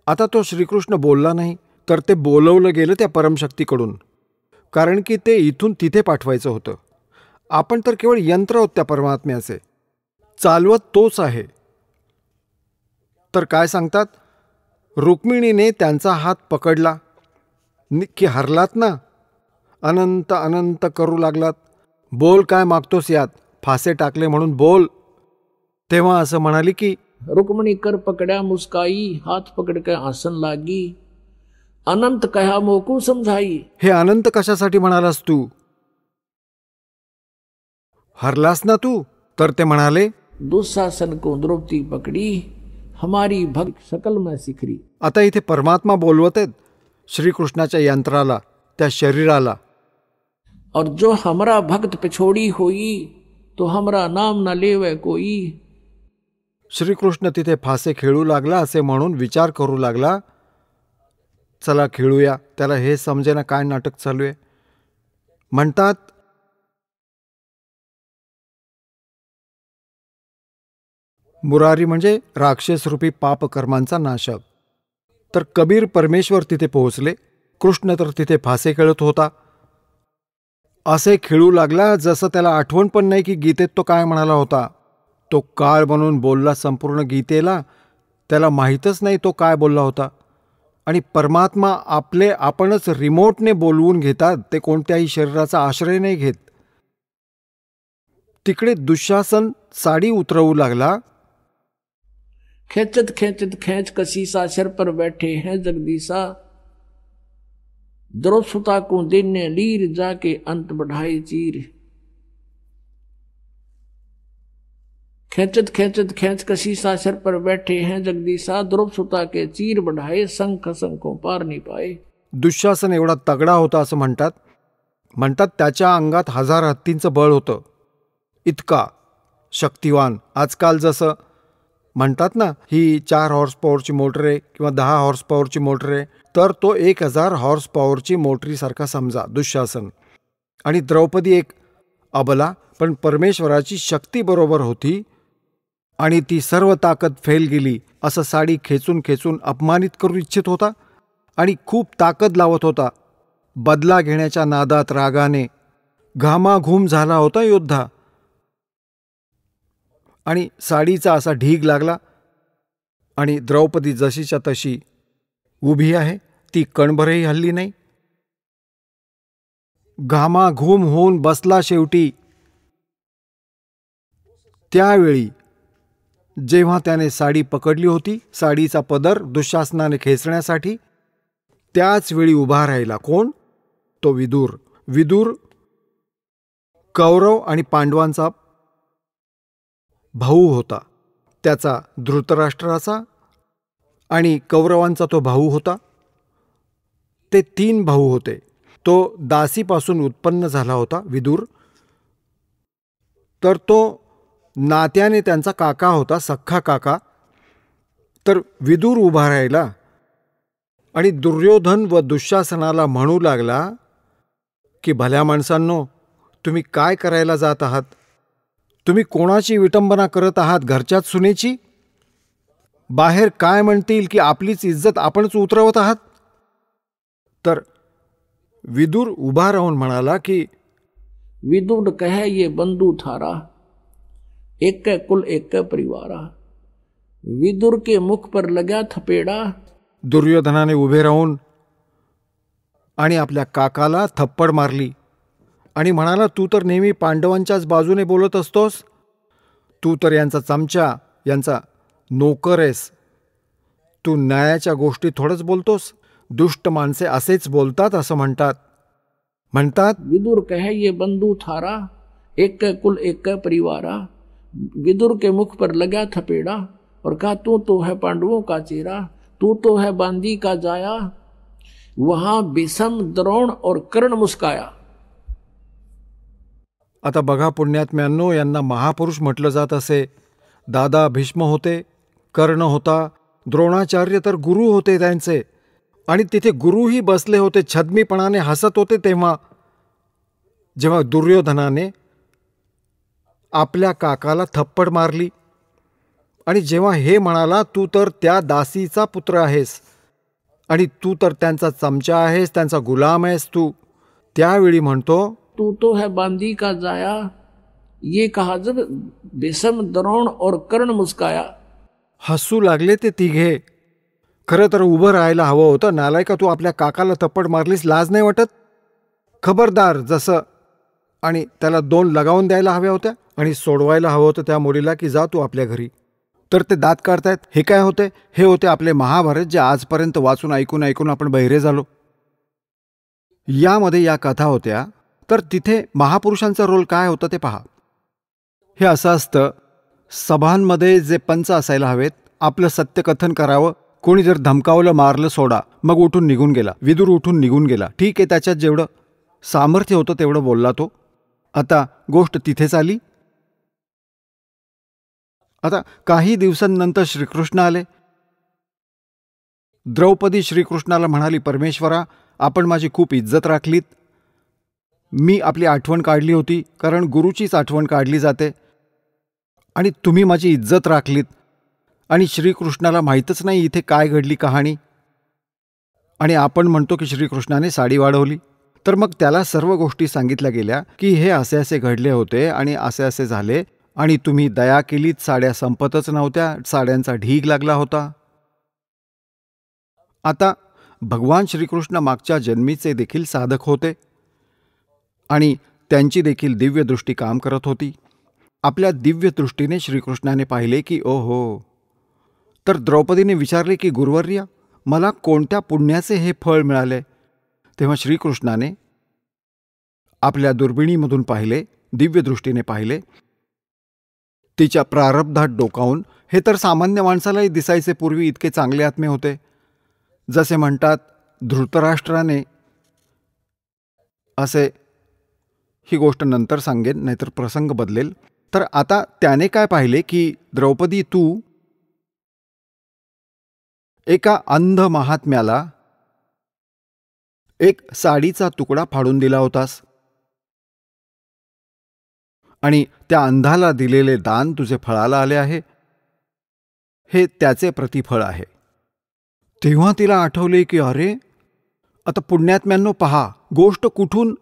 आता तो श्रीकृष्ण बोलला नाही, तर ते बोलवलं गेलं त्या परमशक्तीकडून, कारण की ते इथून तिथे पाठवायचं होतं. आपण तर केवळ यंत्र आहोत त्या परमात्म्याचे, चालवत तोच आहे. तर काय सांगतात, रुक्मिणीने त्यांचा हात पकडला की हरलात ना, अनंत अनंत करू लागलात, बोल काय मागतोस यात, फासे टाकले म्हणून बोल. तेव्हा असं म्हणाली की रुक्मिणी कर पकड्या मुस्काई, हाथ पकड़ के आसन लागी, अनंत कहा मोकू समझाई. हे अनंत कशासाठी म्हणालास तू, हरलास ना तू. तर ते म्हणाले दुःशासन को द्रौपदी पकड़ी, हमारी भक्त सकल में सिखरी. आता इथे परमात्मा बोलवत आहेत श्रीकृष्णाच्या यंत्राला, त्या शरीराला. और जो हमरा भक्त पिछोड़ी होई, तो हमरा नाम न लेवे कोई. श्रीकृष्ण तिथे फासे खेळू लागला असे म्हणून विचार करू लागला, चला खेळूया. त्याला हे समजेना काय नाटक चालू आहे. म्हणतात मुरारी म्हणजे राक्षसरूपी पापकर्मांचा नाशक. तर कबीर परमेश्वर तिथे पोहोचले. कृष्ण तर तिथे फासे खेळत होता. असे खेळू लागला जसं त्याला आठवण पण नाही की गीतेत तो काय म्हणाला होता. तो काळ बनून बोलला संपूर्ण गीतेला, त्याला माहीतच नाही तो काय बोलला होता. आणि परमात्मा आपणच रिमोटने बोलवून घेतात, ते कोणत्याही शरीराचा आश्रय नाही घेत. तिकडे दुःशासन साडी उतरवू लागला. खेचत खेचत खेच कसीसा, सिर पर बैठे हैं जगदीसा, द्रौपदी को दिन ने लीर, जाके अंत बढ़ाए चीर. खेचत खेचत खेच कसीसा, सिर पर बैठे हैं जगदीसा, द्रौपदी के चीर बढ़ाए, संख संखों पार नहीं पाए. दुःशासन एवढा तगडा होता असं म्हणतात त्याच्या अंगात 1000 हत्तींचं बळ होतं, इतका शक्तिवान. आजकाल जसं म्हणतात ना, ही 4 हॉर्स पॉवरची मोटर आहे किंवा 10 हॉर्स पॉवरची मोटर आहे, तर तो 1000 हॉर्स पॉवरची मोटरीसारखा समजा दुःशासन. आणि द्रौपदी एक अबला, पण परमेश्वराची शक्ती बरोबर होती आणि ती सर्व ताकद फेल गेली असं साडी खेचून खेचून अपमानित करू इच्छित होता. आणि खूप ताकद लावत होता. बदला घेण्याच्या नादात रागाने घामाघूम झाला होता योद्धा. आणि साडीचा असा ढीग लागला आणि द्रौपदी जशीच्या तशी उभी आहे, ती कणभरही हल्ली नाही. घामाघूम होऊन बसला शेवटी. त्यावेळी जेव्हा त्याने साडी पकडली होती, साडीचा पदर दुःशासनाने खेचण्यासाठी, त्याच वेळी उभा राहिला. कोण? तो विदुर. विदुर कौरव आणि पांडवांचा भाऊ होता. त्याचा धृतराष्ट्राचा आणि कौरवांचा तो भाऊ होता. ते 3 भाऊ होते. तो दासीपासून उत्पन्न झाला होता विदुर. तर तो नात्याने त्यांचा काका होता, सख्खा काका. तर विदुर उभा राहिला आणि दुर्योधन व दुःशासनाला म्हणू लागला की भल्या माणसांनो, तुम्ही काय करायला जात आहात? तुम्ही कोणाची विटंबना करत आहात? घरच्याच सुनेची? बाहेर काय म्हणतील की आपलीच इज्जत आपणच उतरवत आहात? तर विदुर उभा राहून म्हणाला की विदुर कहे ये बंधु थारा, एक कुल एक परिवारा. विदुर के मुख पर लगा थपेड़ा. दुर्योधनाने उभे राहून आणि आपल्या काकाला थप्पड मारली आणि म्हणाला, तू तर नेहमी पांडवांच्याच बाजूने बोलत असतोस. तू तर यांचा चमचा, यांचा नोकर आहेस. तू न्यायाच्या गोष्टी थोडंच बोलतोस. दुष्ट माणसे असेच बोलतात असं म्हणतात. विदुर कहे ये बंधु थारा, एक कुल एक परिवारा. विदुर के मुख पर लगा थपेड़ा और कहा, तू तो है पांडवों का चेहरा, तू तो है बांदी का जाया. वहां भीष्म, द्रोण और कर्ण मुस्काया. आता बघा पुण्यात्म्यांनो, यांना महापुरुष म्हटलं जात असे. दादा भीष्म होते, कर्ण होता, द्रोणाचार्य तर गुरु होते त्यांचे. आणि तिथे गुरुही बसले होते, छद्मीपणाने हसत होते. जेव्हा दुर्योधनाने आपल्या काकाला थप्पड मारली आणि जेव्हा हे म्हणाला, तू तर त्या दासीचा पुत्र आहेस आणि तू तर त्यांचा चमचा आहेस, त्यांचा गुलाम आहेस तू, त्यावेळी म्हणतो, तू तो है बांदी का जाया. ये कहा जब भीष्म, द्रोण और कर्ण मुस्काया. हसू लागले ते तिघे. खरं तर उभं राहायला हवं होतं. नालायका, तू आपल्या काकाला थप्पड मारलीस, लाज नाही वाटत? खबरदार जसं. आणि त्याला 2 लगावून द्यायला हव्या होत्या आणि सोडवायला हवं होतं त्या मुलीला की जा तू आपल्या घरी. तर ते दात काढतायत. हे काय होते? हे होते आपले महाभारत, जे आजपर्यंत वाचून ऐकून आपण बहिरे झालो. यामध्ये या कथा होत्या. तर तिथे महापुरुषांचा रोल काय होता ते पहा. हे असं असतं, सभांमध्ये जे पंच असायला हवेत, आपलं सत्यकथन करावं. कोणी जर धमकावलं, मारलं, सोडा, मग उठून निघून गेला. विदुर उठून निघून गेला. ठीक आहे, त्याच्यात जेवढं सामर्थ्य होतं तेवढं बोलला तो. आता गोष्ट तिथेच आली. आता काही दिवसांनंतर श्रीकृष्ण आले. द्रौपदी श्रीकृष्णाला म्हणाली, परमेश्वरा, आपण माझी खूप इज्जत राखलीत. मी आपली आठवण काढली होती, कारण गुरुचीच आठवण काढली जाते, आणि तुम्ही माझी इज्जत राखलीत. आणि श्रीकृष्णाला माहीतच नाही इथे काय घडली कहाणी. आणि आपण म्हणतो की श्रीकृष्णाने साडी वाढवली. तर मग त्याला सर्व गोष्टी सांगितल्या गेल्या की हे असे असे घडले होते आणि असे असे झाले, आणि तुम्ही दया केलीत, साड्या संपतच नव्हत्या, साड्यांचा ढीग लागला होता. आता भगवान श्रीकृष्ण मागच्या जन्मीचे देखील साधक होते आणि त्यांची देखील दिव्यदृष्टी काम करत होती. आपल्या दिव्यदृष्टीने श्रीकृष्णाने पाहिले की ओहो. तर द्रौपदीने विचारले की गुरुवर्य, मला कोणत्या पुण्याचे हे फळ मिळाले? तेव्हा श्रीकृष्णाने आपल्या दुर्बिणीमधून पाहिले, दिव्यदृष्टीने पाहिले. तिच्या प्रारब्धात डोकावून, हे तर सामान्य माणसालाही दिसायचे पूर्वी, इतके चांगले आत्मे होते. जसे म्हणतात धृतराष्ट्राने, असे ही गोष्ट नंतर सांगेन, नाहीतर प्रसंग बदलेल. तर आता त्याने काय पाहिले की द्रौपदी, तू एका अंध महात्म्याला एक साडीचा तुकडा फाडून दिला होतास आणि त्या अंधाला दिलेले दान तुझे फळाला आले आहे. हे त्याचे प्रतिफळ आहे. तेव्हा तिला आठवले की अरे, आता पुण्यात्म्यांनो पहा, गोष्ट कुठून.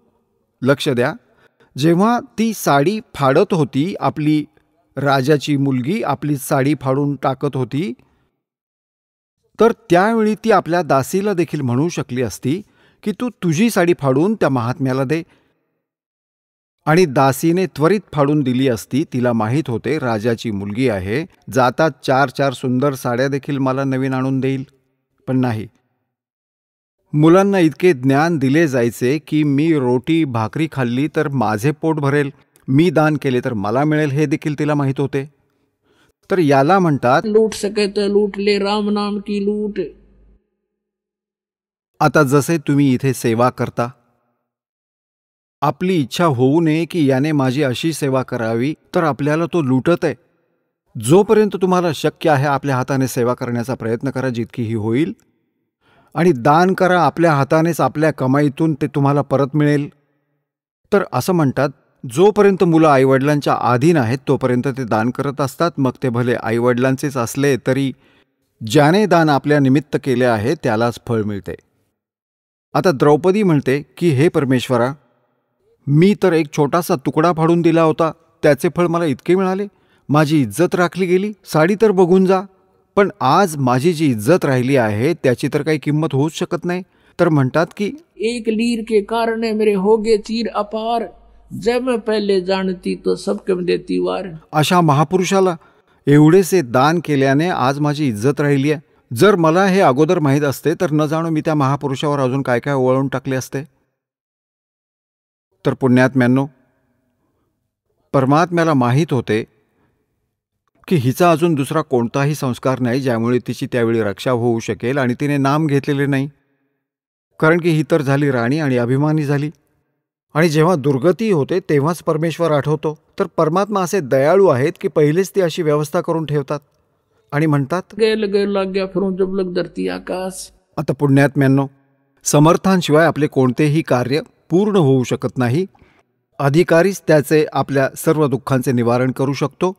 लक्ष द्या, जेव्हा ती साडी फाडत होती, आपली राजाची मुलगी आपली साडी फाडून टाकत होती, तर त्यावेळी ती आपल्या दासीला देखील म्हणू शकली असती की तू तुझी साडी फाडून त्या महात्म्याला दे, आणि दासीने त्वरित फाडून दिली असती. तिला माहीत होते राजाची मुलगी आहे, जातात 4-4 सुंदर साड्या देखील मला नवीन आणून देईल. पण नाही, मुलांना इतके ज्ञान दिले जायचे की मी रोटी भाकरी खाल्ली तर माझे पोट भरेल, मी दान केले तर मला मिळेल, हे देखील तिला माहीत होते. तर याला म्हणतात लूट सके तो लूट ले, राम नाम की लूट. आता जसे तुम्ही इथे सेवा करता, आपली इच्छा होऊ नये की याने माझी अशी सेवा करावी, तर आपल्याला तो लुटत आहे. जोपर्यंत तुम्हाला शक्य आहे आपल्या हाताने सेवा करण्याचा प्रयत्न करा जितकीही होईल, आणि दान करा आपल्या हातानेच, आपल्या कमाईतून ते तुम्हाला परत मिळेल. तर असं म्हणतात, जोपर्यंत मुलं आईवडिलांच्या अधीन आहेत तोपर्यंत ते दान करत असतात, मग ते भले आईवडिलांचेच असले तरी ज्याने दान आपल्या निमित्त केले आहे त्यालाच फळ मिळते. आता द्रौपदी म्हणते की हे परमेश्वरा, मी तर एक छोटासा तुकडा फाडून दिला होता, त्याचे फळ मला इतके मिळाले, माझी इज्जत राखली गेली, साडी तर बघून जा, पण आज माझी जी इज्जत राहिली आहे त्याची तर काही किंमत होऊच शकत नाही. तर म्हणतात की एक लीर के कारण मेरे होगे चीर अपार, जब मैं पहले जानती तो सबके में देती वार. अशा महापुरुषाला एवढेसे दान केल्याने आज माझी इज्जत राहिली आहे. जर मला हे अगोदर माहीत असते तर न जाणू मी त्या महापुरुषावर अजून काय काय वळवून टाकले असते. तर पुण्यात्म्यांनो, परमात्म्याला माहीत होते की हिचा अजून दुसरा कोणताही संस्कार नाही ज्यामुळे तिची त्यावेळी रक्षा होऊ शकेल, आणि तिने नाम घेतलेले नाही, कारण की ही तर झाली राणी आणि अभिमानी झाली. आणि जेव्हा दुर्गती होते तेव्हाच परमेश्वर आठवतो. तर परमात्मा असे दयाळू आहेत की पहिलेच ती अशी व्यवस्था करून ठेवतात आणि म्हणतात गेल गेल लाग गया फिर जब लग धरती आकाश. आता पुण्यात्म्यांनो, समर्थांशिवाय आपले कोणतेही कार्य पूर्ण होऊ शकत नाही. अधिकारीच त्याचे आपल्या सर्व दुःखांचे निवारण करू शकतो.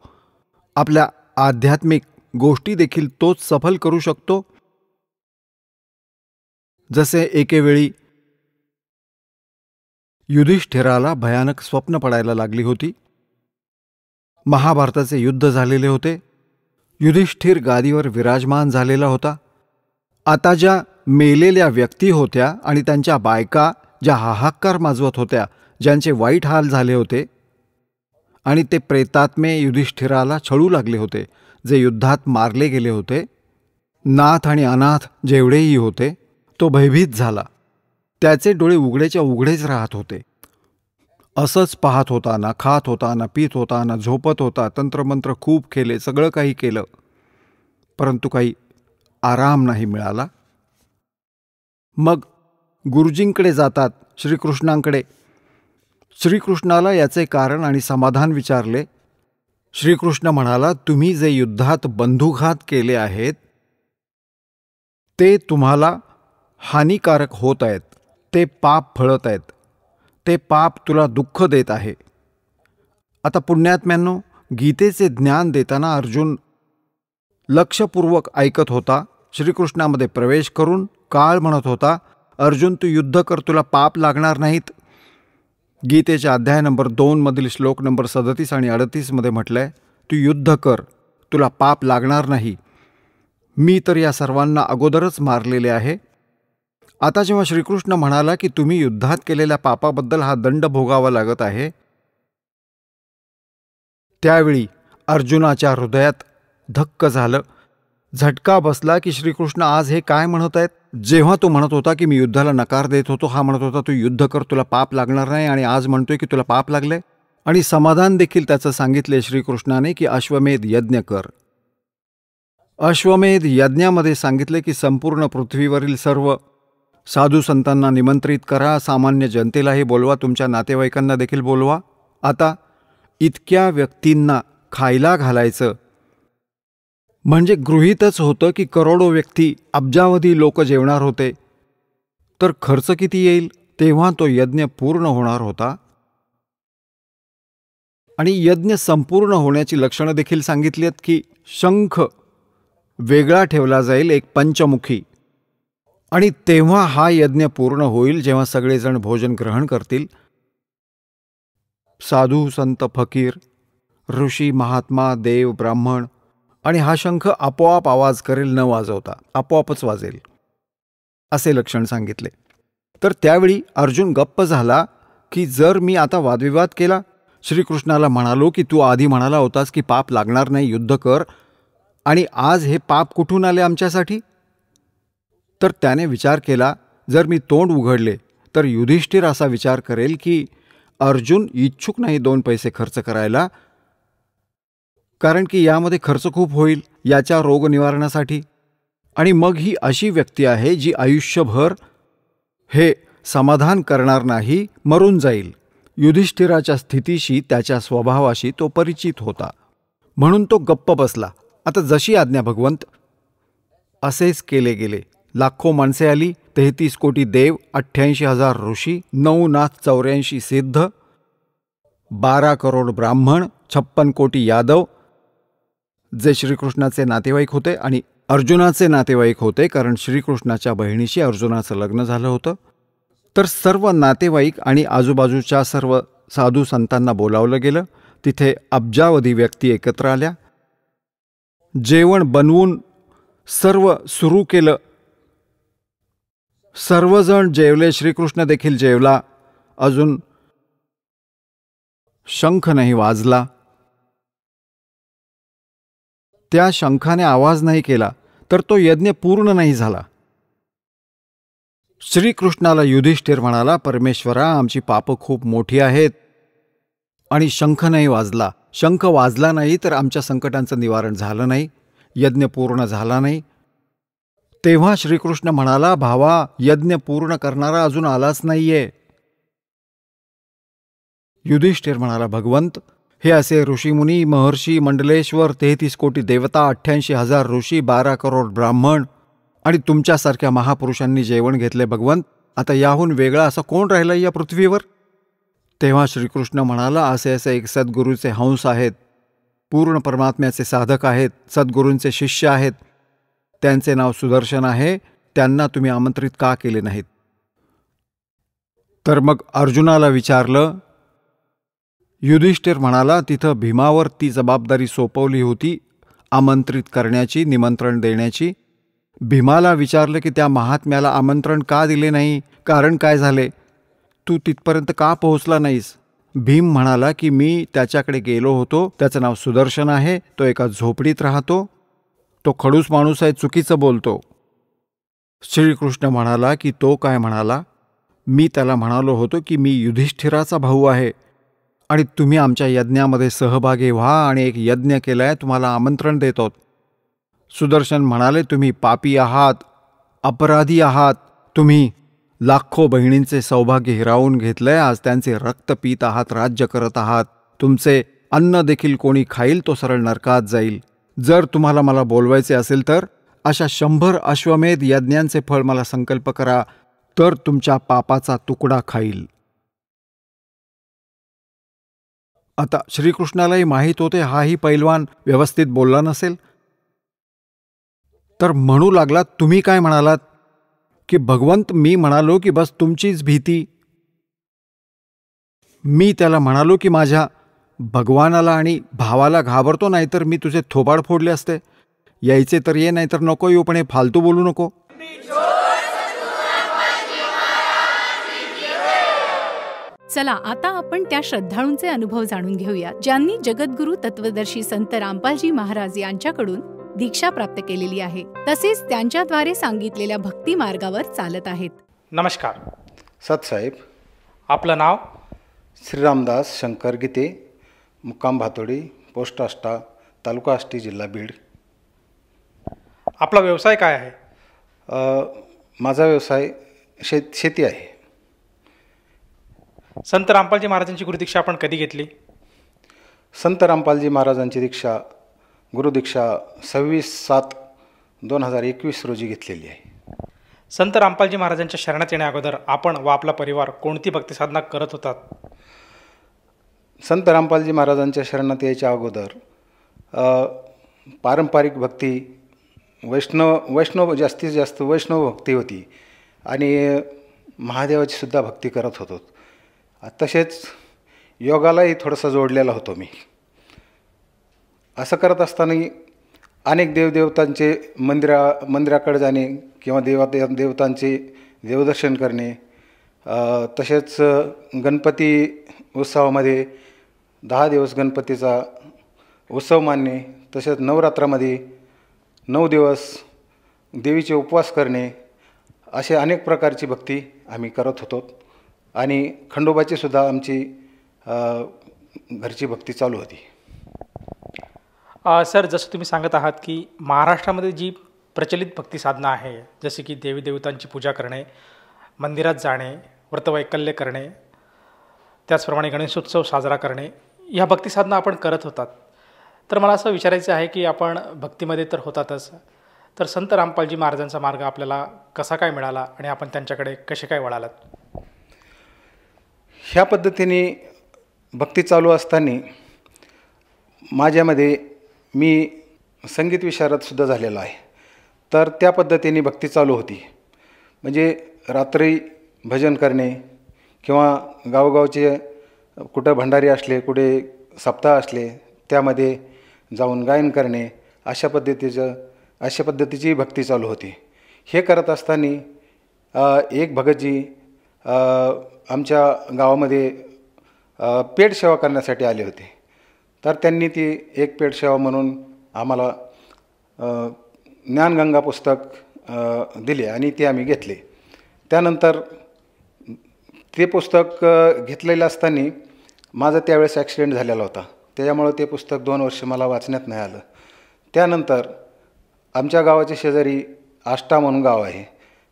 आपल्या आध्यात्मिक गोष्टी देखील तोच सफल करू शकतो. जसे एकेवेळी युधिष्ठिराला भयानक स्वप्न पडायला लागली होती. महाभारताचे युद्ध झालेले होते. युधिष्ठिर गादीवर विराजमान झालेला होता. आता ज्या मेलेल्या व्यक्ती होत्या आणि त्यांच्या बायका ज्या हाहाकार माजवत होत्या, ज्यांचे वाईट हाल झाले होते, आणि ते प्रेतात्मे युधिष्ठिराला छळू लागले होते, जे युद्धात मारले गेले होते, नाथ आणि अनाथ जेवढेही होते, तो भयभीत झाला. त्याचे डोळे उघडेच्या उघडेच राहत होते. असंच पाहत होता, ना खात होता, ना पीत होता, ना झोपत होता. तंत्रमंत्र खूप केले, सगळं काही केलं, परंतु काही आराम नाही मिळाला. मग गुरुजींकडे जातात, श्रीकृष्णांकडे. श्रीकृष्णाला याचे कारण आणि समाधान विचारले. श्रीकृष्ण म्हणाला, तुम्ही जे युद्धात बंधुघात केले आहेत ते तुम्हाला हानिकारक होत आहेत, ते पाप फळत आहेत, ते पाप तुला दुःख देत आहे. आता पुण्यात्म्यांनो, गीतेचे ज्ञान देताना अर्जुन लक्षपूर्वक ऐकत होता. श्रीकृष्णामध्ये प्रवेश करून काळ म्हणत होता, अर्जुन तू युद्ध कर, तुला पाप लागणार नाहीत. गीतेच्या अध्याय नंबर 2 मधील श्लोक नंबर 37 आणि 38 मध्ये म्हटलंय, तू युद्ध कर, तुला पाप लागणार नाही. मी तर या सर्वांना अगोदरच मारलेले आहे. आता जेव्हा श्रीकृष्ण म्हणाला की तुम्ही युद्धात केलेल्या पापाबद्दल हा दंड भोगावा लागत आहे, त्यावेळी अर्जुनाच्या हृदयात धक्क झालं, झटका बसला की श्रीकृष्ण आज हे काय म्हणत आहेत. जेव्हा तो म्हणत होता की मी युद्धाला नकार देत होतो, हा म्हणत होता तू युद्ध कर, तुला पाप लागणार नाही, आणि आज म्हणतोय की तुला पाप लागले. आणि समाधान देखील त्याचं सांगितले श्रीकृष्णाने की अश्वमेध यज्ञ कर. अश्वमेध यज्ञामध्ये सांगितले की संपूर्ण पृथ्वीवरील सर्व साधू संतांना निमंत्रित करा, सामान्य जनतेलाही बोलवा, तुमच्या नातेवाईकांना देखील बोलवा. आता इतक्या व्यक्तींना खायला घालायचं म्हणजे गृहीतच होतं की करोडो व्यक्ती, अब्जावधी लोक जेवणार होते, तर खर्च किती येईल. तेव्हा तो यज्ञ पूर्ण होणार होता. आणि यज्ञ संपूर्ण होण्याची लक्षणं देखील सांगितली आहेत की शंख वेगळा ठेवला जाईल, एक पंचमुखी, आणि तेव्हा हा यज्ञ पूर्ण होईल जेव्हा सगळेजण भोजन ग्रहण करतील. साधू, संत, फकीर, ऋषी, महात्मा, देव, ब्राह्मण, आणि हा शंख आपोआप आवाज करेल, न वाजवता आपोआपच वाजेल, असे लक्षण सांगितले. तर त्यावेळी अर्जुन गप्प झाला की जर मी आता वादविवाद केला, श्रीकृष्णाला म्हणालो की तू आधी म्हणाला होतास की पाप लागणार नाही, युद्ध कर, आणि आज हे पाप कुठून आले आमच्यासाठी? तर त्याने विचार केला, जर मी तोंड उघडले तर युधिष्ठिर असा विचार करेल की अर्जुन इच्छुक नाही 2 पैसे खर्च करायला, कारण की यामध्ये खर्च खूप होईल याच्या रोग निवारणासाठी, आणि मग ही अशी व्यक्ती आहे जी आयुष्यभर हे समाधान करणार नाही, मरून जाईल. युधिष्ठिराच्या स्थितीशी, त्याच्या स्वभावाशी तो परिचित होता, म्हणून तो गप्प बसला. आता जशी आज्ञा भगवंत, असेच केले गेले. लाखो माणसे आली, 33 कोटी देव, 88,000 ऋषी, 9,84,000 सिद्ध, 12 करोड ब्राह्मण, 56 कोटी यादव, जे श्रीकृष्णाचे नातेवाईक होते आणि अर्जुनाचे नातेवाईक होते, कारण श्रीकृष्णाच्या बहिणीशी अर्जुनाचं लग्न झालं होतं. तर सर्व नातेवाईक आणि आजूबाजूच्या सर्व साधू संतांना बोलावलं गेलं. तिथे अब्जावधी व्यक्ती एकत्र आल्या. जेवण बनवून सर्व सुरू केलं. सर्वजण जेवले, श्रीकृष्ण देखील जेवला. अजून शंख नाही वाजला. त्या शंखाने आवाज नाही केला तर तो यज्ञ पूर्ण नाही झाला. श्रीकृष्णाला युधिष्ठिर म्हणाला, परमेश्वरा, आमची पापं खूप मोठी आहेत, आणि शंख नाही वाजला. शंख वाजला नाही तर आमच्या संकटांचं निवारण झालं नाही, यज्ञ पूर्ण झाला नाही. तेव्हा श्रीकृष्ण म्हणाला, भावा, यज्ञ पूर्ण करणारा अजून आलाच नाहीये. युधिष्ठिर म्हणाला, भगवंत, हे असे ऋषीमुनी, महर्षी, मंडलेश्वर, 33 कोटी देवता, 88,000 ऋषी, 12 करोड ब्राह्मण आणि तुमच्यासारख्या महापुरुषांनी जेवण घेतले. भगवंत, आता याहून वेगळा असा कोण राहिला या पृथ्वीवर? तेव्हा श्रीकृष्ण म्हणाला, असे एक सद्गुरूचे हंस आहेत, पूर्ण परमात्म्याचे साधक आहेत, सद्गुरूंचे शिष्य आहेत, त्यांचे नाव सुदर्शन आहे, त्यांना तुम्ही आमंत्रित का केले नाहीत? तर मग अर्जुनाला विचारलं. युधिष्ठिर म्हणाला, तिथं भीमावर ती जबाबदारी सोपवली होती, आमंत्रित करण्याची, निमंत्रण देण्याची. भीमाला विचारलं की त्या महात्म्याला आमंत्रण का दिले नाही, कारण काय झाले, तू तिथपर्यंत का पोहोचला नाहीस? भीम म्हणाला की मी त्याच्याकडे गेलो होतो, त्याचं नाव सुदर्शन आहे, तो एका झोपडीत राहतो, तो खडूस माणूस आहे, चुकीचं बोलतो. श्रीकृष्ण म्हणाला की तो काय म्हणाला? मी त्याला म्हणालो होतो की मी युधिष्ठिराचा भाऊ आहे आणि तुम्ही आमच्या यज्ञामध्ये सहभागी व्हा आणि एक यज्ञ केलाय, तुम्हाला आमंत्रण देतो. सुदर्शन म्हणाले, तुम्ही पापी आहात, अपराधी आहात, तुम्ही लाखो बहिणींचे सौभाग्य हिरावून घेतलंय, आज त्यांचे रक्त पीत आहात, राज्य करत आहात, तुमचे अन्न देखील कोणी खाईल तो सरळ नरकात जाईल. जर तुम्हाला मला बोलवायचे असेल तर अशा 100 अश्वमेध यज्ञांचे फळ मला संकल्प करा, तर तुमच्या पापाचा तुकडा खाईल. आता श्रीकृष्णालाही माहीत होते हाही पैलवान व्यवस्थित बोलला नसेल, तर म्हणू लागला, तुम्ही काय म्हणालात? की भगवंत, मी म्हणालो की बस तुमचीच भीती. मी त्याला म्हणालो की माझ्या भगवानाला आणि भावाला घाबरतो, नाहीतर मी तुझे थोबाड फोडले असते. यायचे तर ये, नाहीतर नको येऊ, पण हे फालतू बोलू नको. चला आता आपण त्या श्रद्धाळूंचे अनुभव जाणून घेऊया, ज्यांनी जगद्गुरू तत्वदर्शी संत रामपालजी महाराज यांच्याकडून दीक्षा प्राप्त केलेली आहे, तसेच त्यांच्याद्वारे सांगितलेल्या भक्ती मार्गावर चालत आहेत. नमस्कार. सतसाहेब. आपलं नाव? श्रीरामदास शंकर गीते, मुक्काम भातोडी, पोस्ट आष्टा, तालुका आष्टी, जिल्हा बीड. आपला व्यवसाय काय आहे? माझा व्यवसाय शेती आहे. संत रामपालजी महाराजांची गुरुदीक्षा आपण कधी घेतली? संत रामपालजी महाराजांची दीक्षा, गुरुदीक्षा 26/7/2021 रोजी घेतलेली आहे. संत रामपालजी महाराजांच्या शरणात येण्या अगोदर आपण व आपला परिवार कोणती भक्ती साधना करत होतात? संत रामपालजी महाराजांच्या शरणात यायच्या अगोदर पारंपरिक भक्ती वैष्णव जास्तीत जास्त वैष्णव भक्ती होती आणि महादेवाची सुद्धा भक्ती करत होतो. तसेच योगालाही थोडंसं जोडलेला होतो मी. असं करत असताना अनेक देवदेवतांचे मंदिराकडे जाणे किंवा देवतांचे देवदर्शन करणे, तसेच गणपती उत्सवामध्ये 10 दिवस गणपतीचा उत्सव मानणे, तसेच नवरात्रामध्ये 9 दिवस देवीचे उपवास करणे, असे अनेक प्रकारची भक्ती आम्ही करत होतो. आणि खंडोबाची सुद्धा आमची घरची भक्ती चालू होती. सर, जसं तुम्ही सांगत आहात की महाराष्ट्रामध्ये जी प्रचलित भक्ती साधना आहे, जसे की देवी देवतांची पूजा करणे, मंदिरात जाणे, व्रतवैकल्य करणे, त्याचप्रमाणे गणेशोत्सव साजरा करणे, ह्या भक्ती साधना आपण करत होतात. तर मला असं विचारायचं आहे की आपण भक्तीमध्ये तर होतातच, तर संत रामपालजी महाराजांचा मार्ग आपल्याला कसा काय मिळाला आणि आपण त्यांच्याकडे कसे काय वळालात? ह्या पद्धतीने भक्ती चालू असताना माझ्यामध्ये मी संगीत विशारदसुद्धा झालेलो आहे. तर त्या पद्धतीने भक्ती चालू होती. म्हणजे रात्री भजन करणे किंवा गावोगावचे कुठं भंडारी असले, कुठे सप्ताह असले, त्यामध्ये जाऊन गायन करणे, अशा पद्धतीची भक्ती चालू होती. हे करत असताना एक भगतजी आमच्या गावामध्ये पेट सेवा करण्यासाठी आले होते. तर त्यांनी ती एक पेट सेवा म्हणून आम्हाला ज्ञानगंगा पुस्तक दिले आणि ते आम्ही घेतले. त्यानंतर ते पुस्तक घेतलेलं असताना माझा त्यावेळेस ॲक्सिडेंट झालेला होता. त्याच्यामुळं ते पुस्तक 2 वर्ष मला वाचण्यात नाही आलं. त्यानंतर आमच्या गावाच्या शेजारी आष्टा म्हणून गाव आहे,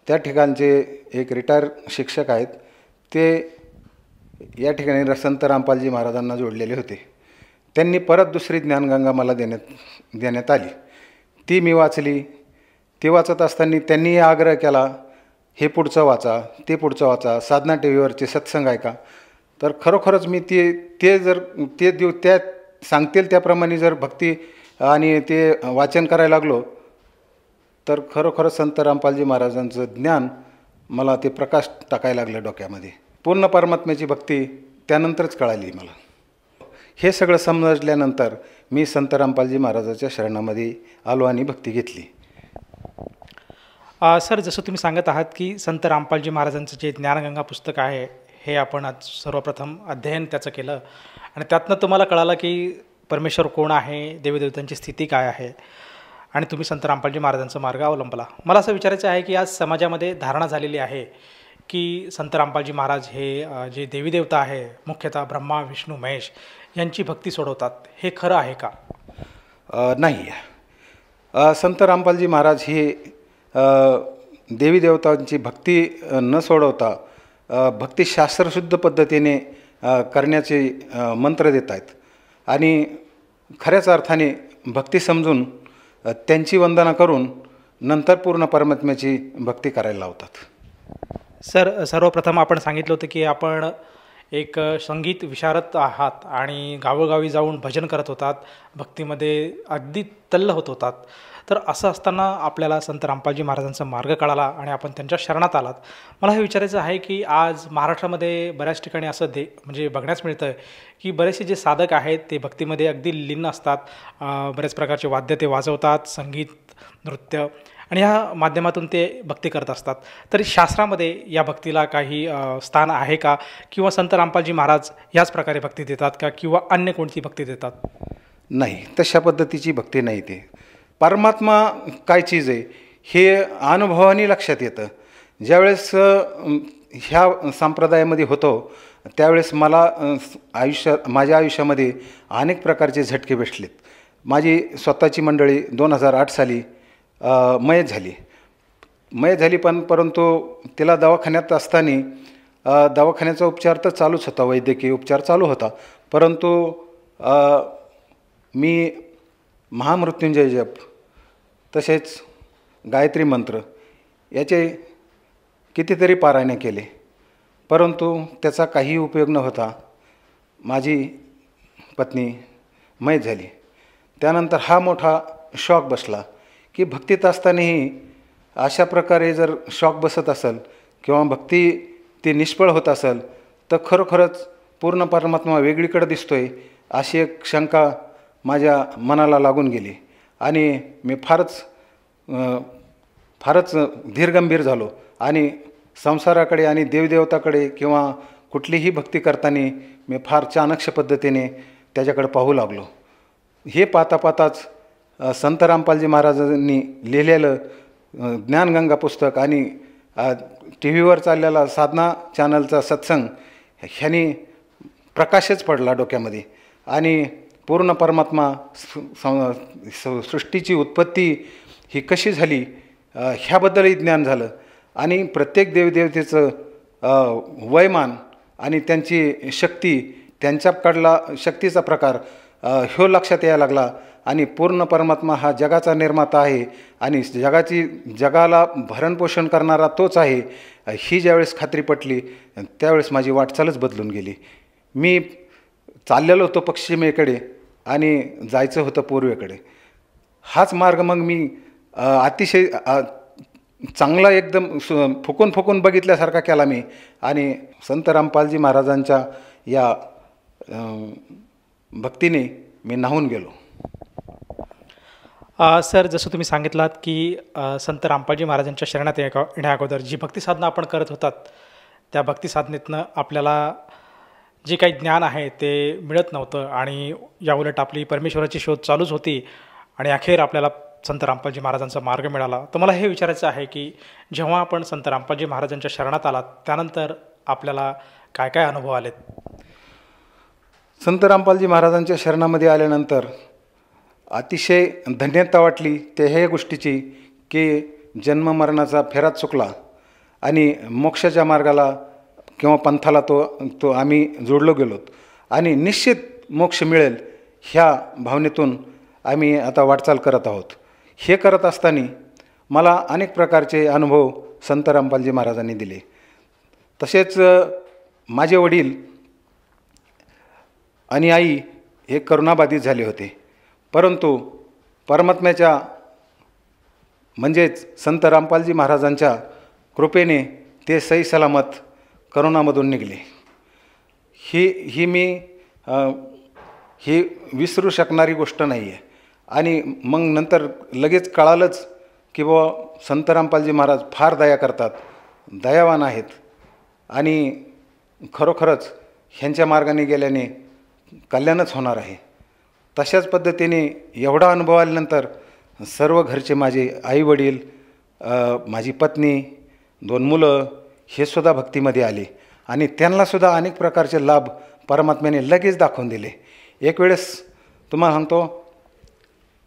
त्या ठिकाणचे एक रिटायर शिक्षक आहेत, ते या ठिकाणी संत रामपालजी महाराजांना जोडलेले होते. त्यांनी परत दुसरी ज्ञानगंगा मला देण्यात आली. ती मी वाचली. ती वाचत असताना त्यांनी आग्रह केला, हे पुढचं वाचा, ते पुढचं वाचा, साधना टी व्हीवरचे सत्संग ऐका. तर खरोखरच मी त्या सांगतील त्याप्रमाणे जर भक्ती आणि ते वाचन करायला लागलो, तर खरोखरच संत रामपालजी महाराजांचं ज्ञान मला ते प्रकाश टाकायला लागलं डोक्यामध्ये. पूर्ण परमात्म्याची भक्ती त्यानंतरच कळाली मला. हे सगळं समजल्यानंतर मी संत रामपालजी महाराजाच्या शरणामध्ये आलो आणि भक्ती घेतली. सर, जसं तुम्ही सांगत आहात की संत रामपालजी महाराजांचं जे ज्ञानगंगा पुस्तक आहे, हे आपण आज सर्वप्रथम अध्ययन त्याचं केलं आणि त्यातनं तुम्हाला कळालं की परमेश्वर कोण आहे, देवदेवतांची स्थिती काय आहे, आणि तुम्ही संत रामपालजी महाराजांचा मार्ग अवलंबला. मला असं विचारायचं आहे की आज समाजामध्ये धारणा झालेली आहे की संत रामपालजी महाराज हे जे देवी देवता आहे, मुख्यतः ब्रह्मा विष्णू महेश यांची भक्ती सोडवतात. हे खरं आहे का? नाही. संत रामपालजी महाराज हे देवी देवतांची भक्ती न सोडवता भक्तिशास्त्रशुद्ध पद्धतीने करण्याचे मंत्र देत आहेत आणि खऱ्याच अर्थाने भक्ती समजून त्यांची वंदना करून नंतर पूर्ण परमात्म्याची भक्ती करायला लावतात. सर, सर्वप्रथम आपण सांगितलं होतं की आपण एक संगीत विशारद आहात आणि गावोगावी जाऊन भजन करत होतात, भक्तीमध्ये अगदी तल्ल होत होतात. तर असं असताना आपल्याला संत रामपालजी महाराजांचा मार्ग कळाला आणि आपण त्यांच्या शरणात आलात. मला हे विचारायचं आहे की आज महाराष्ट्रामध्ये बऱ्याच ठिकाणी असं म्हणजे बघण्यास मिळतं आहे की बरेचसे जे साधक आहेत ते भक्तीमध्ये अगदी लीन असतात, बऱ्याच प्रकारचे वाद्य ते वाजवतात, संगीत, नृत्य, आणि ह्या माध्यमातून ते भक्ती करत असतात. तरी शास्त्रामध्ये या भक्तीला काही स्थान आहे का, किंवा संत रामपालजी महाराज याच प्रकारे भक्ती देतात का, किंवा अन्य कोणती भक्ती देतात? नाही, तशा पद्धतीची भक्ती नाही. ते परमात्मा काय चीज आहे हे अनुभवाने लक्षात येतं. ज्यावेळेस ह्या संप्रदायामध्ये होतो त्यावेळेस मला माझ्या आयुष्यामध्ये अनेक प्रकारचे झटके भेटलेत. माझी स्वतःची मंडळी 2008 साली मयत झाली. परंतु तिला दवाखान्यात असताना दवाखान्याचा उपचार तर चालूच होता, वैद्यकीय उपचार चालू होता. परंतु मी महामृत्युंजय जप तसेच गायत्री मंत्र याचे कितीतरी पारायणे केले, परंतु त्याचा काही उपयोग न होता माझी पत्नी मयत झाली. त्यानंतर हा मोठा शॉक बसला की की भक्तीत असतानाही अशा प्रकारे जर शॉक बसत असेल किंवा भक्ती ती निष्फळ होत असेल तर खरोखरच पूर्ण परमात्मा वेगळीकडे दिसतोय अशी एक शंका माझ्या मनाला लागून गेली आणि मी फारच धीरगंभीर झालो आणि संसाराकडे आणि देवदेवताकडे किंवा कुठलीही भक्ती करताना मी फार चाणक्य पद्धतीने त्याच्याकडे पाहू लागलो. हे पाहता पाहताच संत रामपालजी महाराजांनी लिहिलेलं ज्ञानगंगा पुस्तक आणि टी व्हीवर चाललेला साधना चॅनलचा सत्संग ह्यानी प्रकाशच पडला डोक्यामध्ये आणि पूर्ण परमात्मा सृष्टीची उत्पत्ती ही कशी झाली ह्याबद्दलही ज्ञान झालं आणि प्रत्येक देवदेवतेचं वयमान आणि त्यांची शक्ती त्यांच्याकडला शक्तीचा प्रकार ह्यो लक्षात यायला लागला आणि पूर्ण परमात्मा हा जगाचा निर्माता आहे आणि जगाला भरणपोषण करणारा तोच आहे ही ज्यावेळेस खात्री पटली त्यावेळेस माझी वाटचालच बदलून गेली. मी चाललेलो होतो पश्चिमेकडे आणि जायचं होतं पूर्वेकडे. हाच मार्ग मग मी अतिशय चांगला एकदम फुकून बघितल्यासारखा केला मी आणि संत रामपालजी महाराजांच्या या भक्तीने मी न्हावून गेलो. सर, जसं तुम्ही सांगितलात की संत रामपालजी महाराजांच्या शरणात येण्या अगोदर जी भक्तिसाधना आपण करत होतात त्या भक्तिसाधनेतनं आपल्याला जे काही ज्ञान आहे ते मिळत नव्हतं आणि याउलट आपली परमेश्वराची शोध चालूच होती आणि अखेर आपल्याला संत रामपालजी महाराजांचा मार्ग मिळाला. तर मला हे विचारायचं आहे की जेव्हा आपण संत रामपालजी महाराजांच्या शरणात आलात त्यानंतर आपल्याला काय काय अनुभव आलेत? संत रामपालजी महाराजांच्या शरणामध्ये आल्यानंतर अतिशय धन्यता वाटली ते ह्या गोष्टीची की जन्ममरणाचा फेराच चुकला आणि मोक्षाच्या मार्गाला किंवा पंथाला तो आम्ही जोडलो गेलोत आणि निश्चित मोक्ष मिळेल ह्या भावनेतून आम्ही आता वाटचाल करत आहोत. हे करत असताना मला अनेक प्रकारचे अनुभव संत रामपालजी महाराजांनी दिले. तसेच माझे वडील आणि आई हे करोनाबाधित झाले होते, परंतु परमात्म्याच्या म्हणजेच संत रामपालजी महाराजांच्या कृपेने ते सही सलामत करोनामधून निघले. ही विसरू शकणारी गोष्ट नाही आहे. आणि मग नंतर लगेच कळालंच की बुवा संत रामपालजी महाराज फार दया करतात, दयावान आहेत आणि खरोखरच ह्यांच्या मार्गाने गेल्याने कल्याणच होणार आहे. तशाच पद्धतीने एवढा अनुभव आल्यानंतर सर्व घरचे माझे आईवडील, माझी पत्नी, 2 मुलं हे सुद्धा भक्तीमध्ये आले आणि त्यांनासुद्धा अनेक प्रकारचे लाभ परमात्म्याने लगेच दाखवून दिले. एक वेळेस तुम्हाला सांगतो,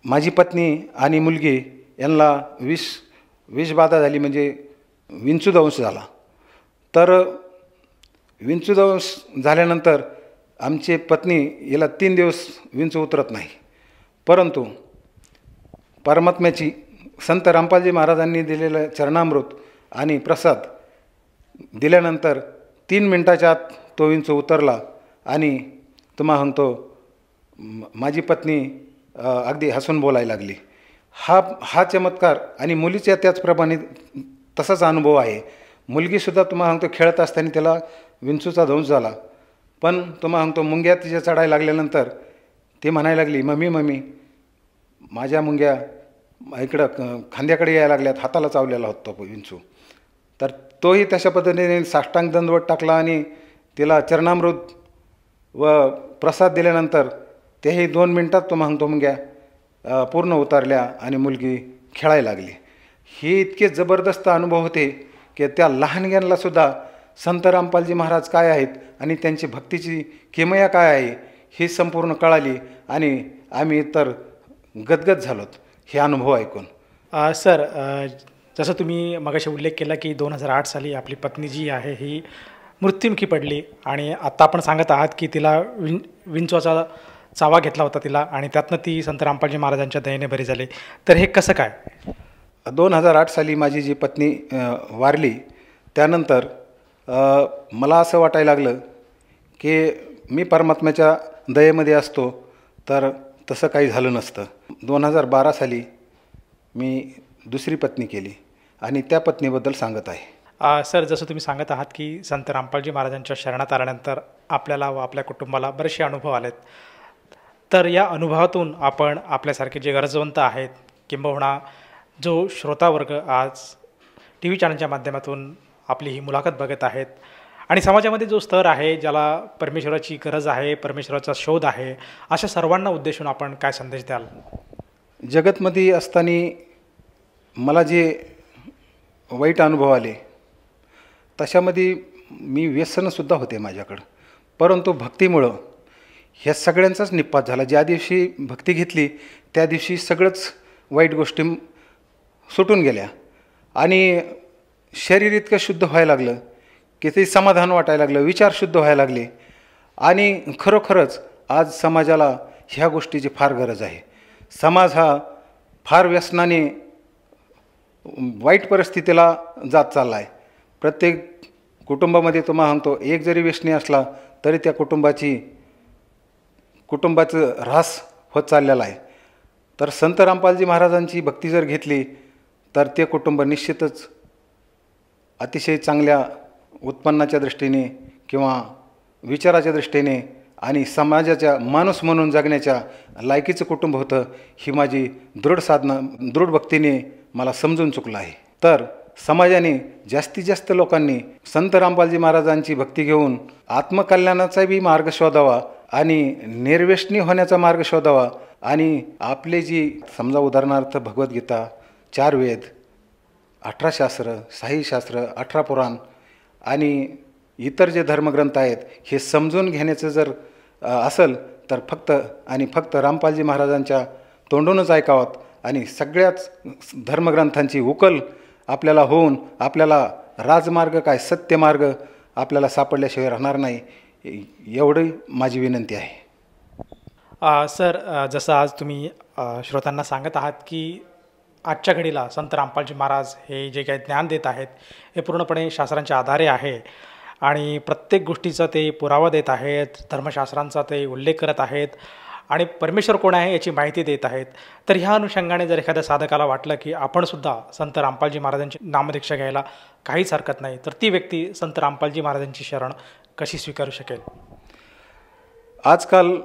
माझी पत्नी आणि मुलगी यांना विषबाधा झाली, म्हणजे विंचूदंश झाला. तर विंचूदंश झाल्यानंतर आमची पत्नी याला 3 दिवस विंचू उतरत नाही, परंतु परमात्म्याची संत रामपालजी महाराजांनी दिलेलं चरणामृत आणि प्रसाद दिल्यानंतर 3 मिनिटाच्या आत तो विंचू उतरला आणि तुम्हाला सांगतो माझी पत्नी अगदी हसून बोलायला लागली. हा चमत्कार आणि मुलीच्या त्याचप्रमाणे तसाच अनुभव आहे. मुलगीसुद्धा तुम्हाला सांगतो खेळत असताना त्याला विंचूचा दंश झाला, पण तुम्हाला सांगतो मुंग्या तिच्या चढायला लागल्यानंतर ती म्हणायला लागली, मम्मी माझ्या मुंग्या इकडं खांद्याकडे यायला लागल्यात, हाताला चावलेला होता तो विंचू. तर तोही तशा पद्धतीने साष्टांग दंडवत टाकला आणि तिला चरणामृत व प्रसाद दिल्यानंतर तेही 2 मिनिटात तुम्हाला सांगतो मुंग्या पूर्ण उतरल्या आणि मुलगी खेळायला लागली. हे इतके जबरदस्त अनुभव होते की त्या लहानग्यांनासुद्धा संत रामपालजी महाराज काय आहेत आणि त्यांची भक्तीची किमया काय आहे ही संपूर्ण कळाली आणि आम्ही तर गदगद झालोत हे अनुभव ऐकून. सर, जसं तुम्ही मगाशी उल्लेख केला की 2008 साली आपली पत्नी जी आहे ही मृत्युमुखी पडली आणि आत्ता आपण सांगत आहात की तिला विंचवाचा चावा घेतला होता तिला आणि त्यातनं ती संत रामपालजी महाराजांच्या दयेने बरी झाली. तर हे कसं काय? 2008 साली माझी जी पत्नी वारली त्यानंतर मला असं वाटायला लागलं की मी परमात्म्याच्या दयेमध्ये असतो तर तसं काही झालं नसतं. 2012 साली मी दुसरी पत्नी केली आणि त्या पत्नीबद्दल सांगत आहे. सर, जसं तुम्ही सांगत आहात की संत रामपालजी महाराजांच्या शरणात आल्यानंतर आपल्याला व आपल्या कुटुंबाला बरेचसे अनुभव आलेत, तर या अनुभवातून आपण आपल्यासारखे जे गरजवंत आहेत किंबहुना जो श्रोतावर्ग आज टी व्ही चॅनलच्या माध्यमातून आपली ही मुलाखत बघत आहेत आणि समाजामध्ये जो स्तर आहे, ज्याला परमेश्वराची गरज आहे, परमेश्वराचा शोध आहे, अशा सर्वांना उद्देशून आपण काय संदेश द्याल? जगतमध्ये असताना मला जे वाईट अनुभव आले तशामध्ये मी व्यसनसुद्धा होते माझ्याकडं, परंतु भक्तीमुळं ह्या सगळ्यांचाच निपात झाला. ज्या दिवशी भक्ती घेतली त्या दिवशी सगळंच वाईट गोष्टी सुटून गेल्या आणि शरीर इतकं शुद्ध व्हायला लागलं की ते समाधान वाटायला लागलं, विचार शुद्ध व्हायला लागले आणि खरोखरच आज समाजाला ह्या गोष्टीची फार गरज आहे. समाज हा फार व्यसनाने वाईट परिस्थितीला जात चालला आहे. प्रत्येक कुटुंबामध्ये तुम्हाला सांगतो, एक जरी व्यसनी असला तरी त्या कुटुंबाचं ऱ्हास होत चाललेला आहे. तर संत रामपालजी महाराजांची भक्ती जर घेतली तर ते कुटुंब निश्चितच अतिशय चांगल्या उत्पन्नाच्या दृष्टीने किंवा विचाराच्या दृष्टीने आणि समाजाच्या माणूस म्हणून जगण्याच्या लायकीचं कुटुंब होतं. ही माझी दृढ भक्तीने मला समजून चुकलं आहे. तर समाजाने जास्तीत जास्त लोकांनी संत रामपालजी महाराजांची भक्ती घेऊन आत्मकल्याणाचा बी मार्ग शोधावा आणि निर्व्यसनी होण्याचा मार्ग शोधावा आणि आपले जी समजा उदाहरणार्थ भगवद्गीता, 4 वेद, 18 शास्त्र, 6 शास्त्र, 18 पुराण आणि इतर जे धर्मग्रंथ आहेत हे समजून घेण्याचं जर असेल तर फक्त रामपालजी महाराजांच्या तोंडूनच ऐकावत आणि सगळ्याच धर्मग्रंथांची उकल आपल्याला होऊन आपल्याला राजमार्ग काय सत्यमार्ग आपल्याला सापडल्याशिवाय राहणार नाही, एवढी माझी विनंती आहे. सर, जसं आज तुम्ही श्रोत्यांना सांगत आहात की आजच्या घडीला संत रामपालजी महाराज हे जे काही ज्ञान देत आहेत हे पूर्णपणे शास्त्रांच्या आधारे आहे आणि प्रत्येक गोष्टीचा ते पुरावा देत आहेत, धर्मशास्त्रांचा ते उल्लेख करत आहेत आणि परमेश्वर कोण आहे याची माहिती देत आहेत. तर ह्या अनुषंगाने जर एखाद्या साधकाला वाटलं की आपणसुद्धा संत रामपालजी महाराजांची नामदीक्षा घ्यायला काहीच हरकत नाही, तर ती व्यक्ती संत रामपालजी महाराजांची शरण कशी स्वीकारू शकेल? आजकाल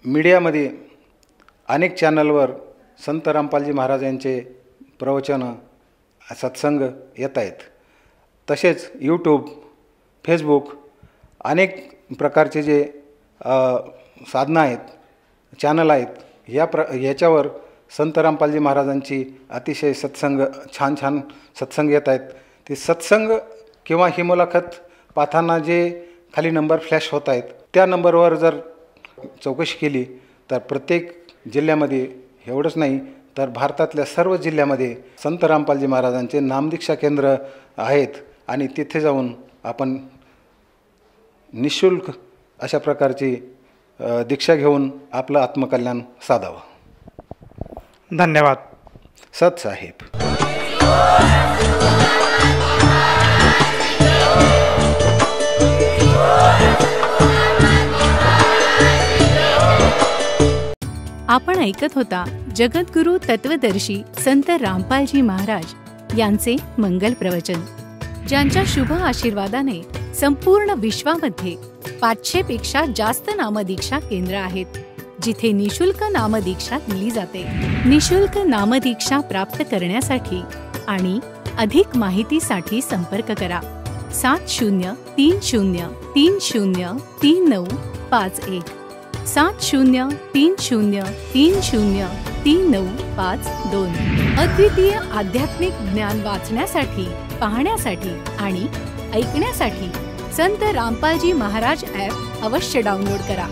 मीडियामध्ये अनेक चॅनलवर संत रामपालजी महाराजांचे प्रवचनं, सत्संग येत आहेत. तसेच यूट्यूब, फेसबुक अनेक प्रकारचे जे साधनं आहेत, चॅनल आहेत, याच्यावर संत रामपालजी महाराजांची अतिशय छान सत्संग येत आहेत. ते सत्संग किंवा ही मुलाखत पाहताना जे खाली नंबर फ्लॅश होत आहेत त्या नंबरवर जर चौकशी केली तर प्रत्येक जिल्ह्यामध्ये, एवढंच नाही तर भारतातल्या सर्व जिल्ह्यामध्ये संत रामपालजी महाराजांचे नामदीक्षा केंद्र आहेत आणि तिथे जाऊन आपण निःशुल्क अशा प्रकारची दीक्षा घेऊन आपलं आत्मकल्याण साधावं. धन्यवाद. सत साहेब. आपण ऐकत होता जगद्गुरु तत्वदर्शी संत रामपालजी महाराज यांचे मंगल प्रवचन, ज्यांच्या शुभ आशीर्वादाने संपूर्ण विश्वामध्ये 500 पेक्षा जास्त नामदीक्षा केंद्र आहेत, जिथे निशुल्क नामदीक्षा दिली जाते. निशुल्क नामदीक्षा प्राप्त करण्यासाठी आणि अधिक माहितीसाठी संपर्क करा 7030303951 7030303952. अद्वितीय आध्यात्मिक ज्ञान वाचण्यासाठी, पाहण्यासाठी आणि ऐकण्यासाठी संत रामपालजी महाराज ॲप अवश्य डाउनलोड करा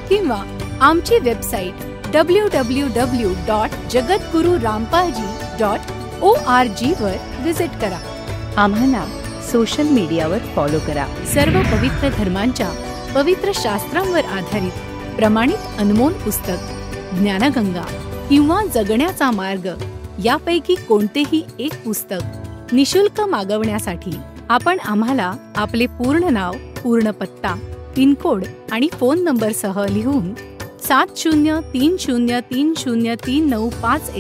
किंवा आमची वेबसाईट www.jagadgururampalji.org वर विजिट करा. आम्हाला सोशल मीडियावर फॉलो करा. सर्व पवित्र धर्मांच्या पवित्र शास्त्रांवर आधारित प्रमाणित अनमोल पुस्तक ज्ञानगंगा किंवा जगण्याचा मार्ग यापैकी कोणतेही एक पुस्तक निशुल्क मागवण्यासाठी आपण आम्हाला आपले पूर्ण नाव, पूर्ण पत्ता, पिनकोड आणि फोन नंबरसह लिहून 7030303951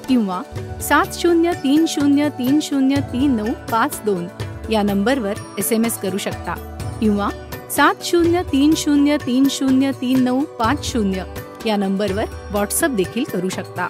किंवा 7030303952 या नंबरवर SMS करू शकता किंवा 7030303950 या नंबरवर व्हॉट्सअप देखील करू शकता.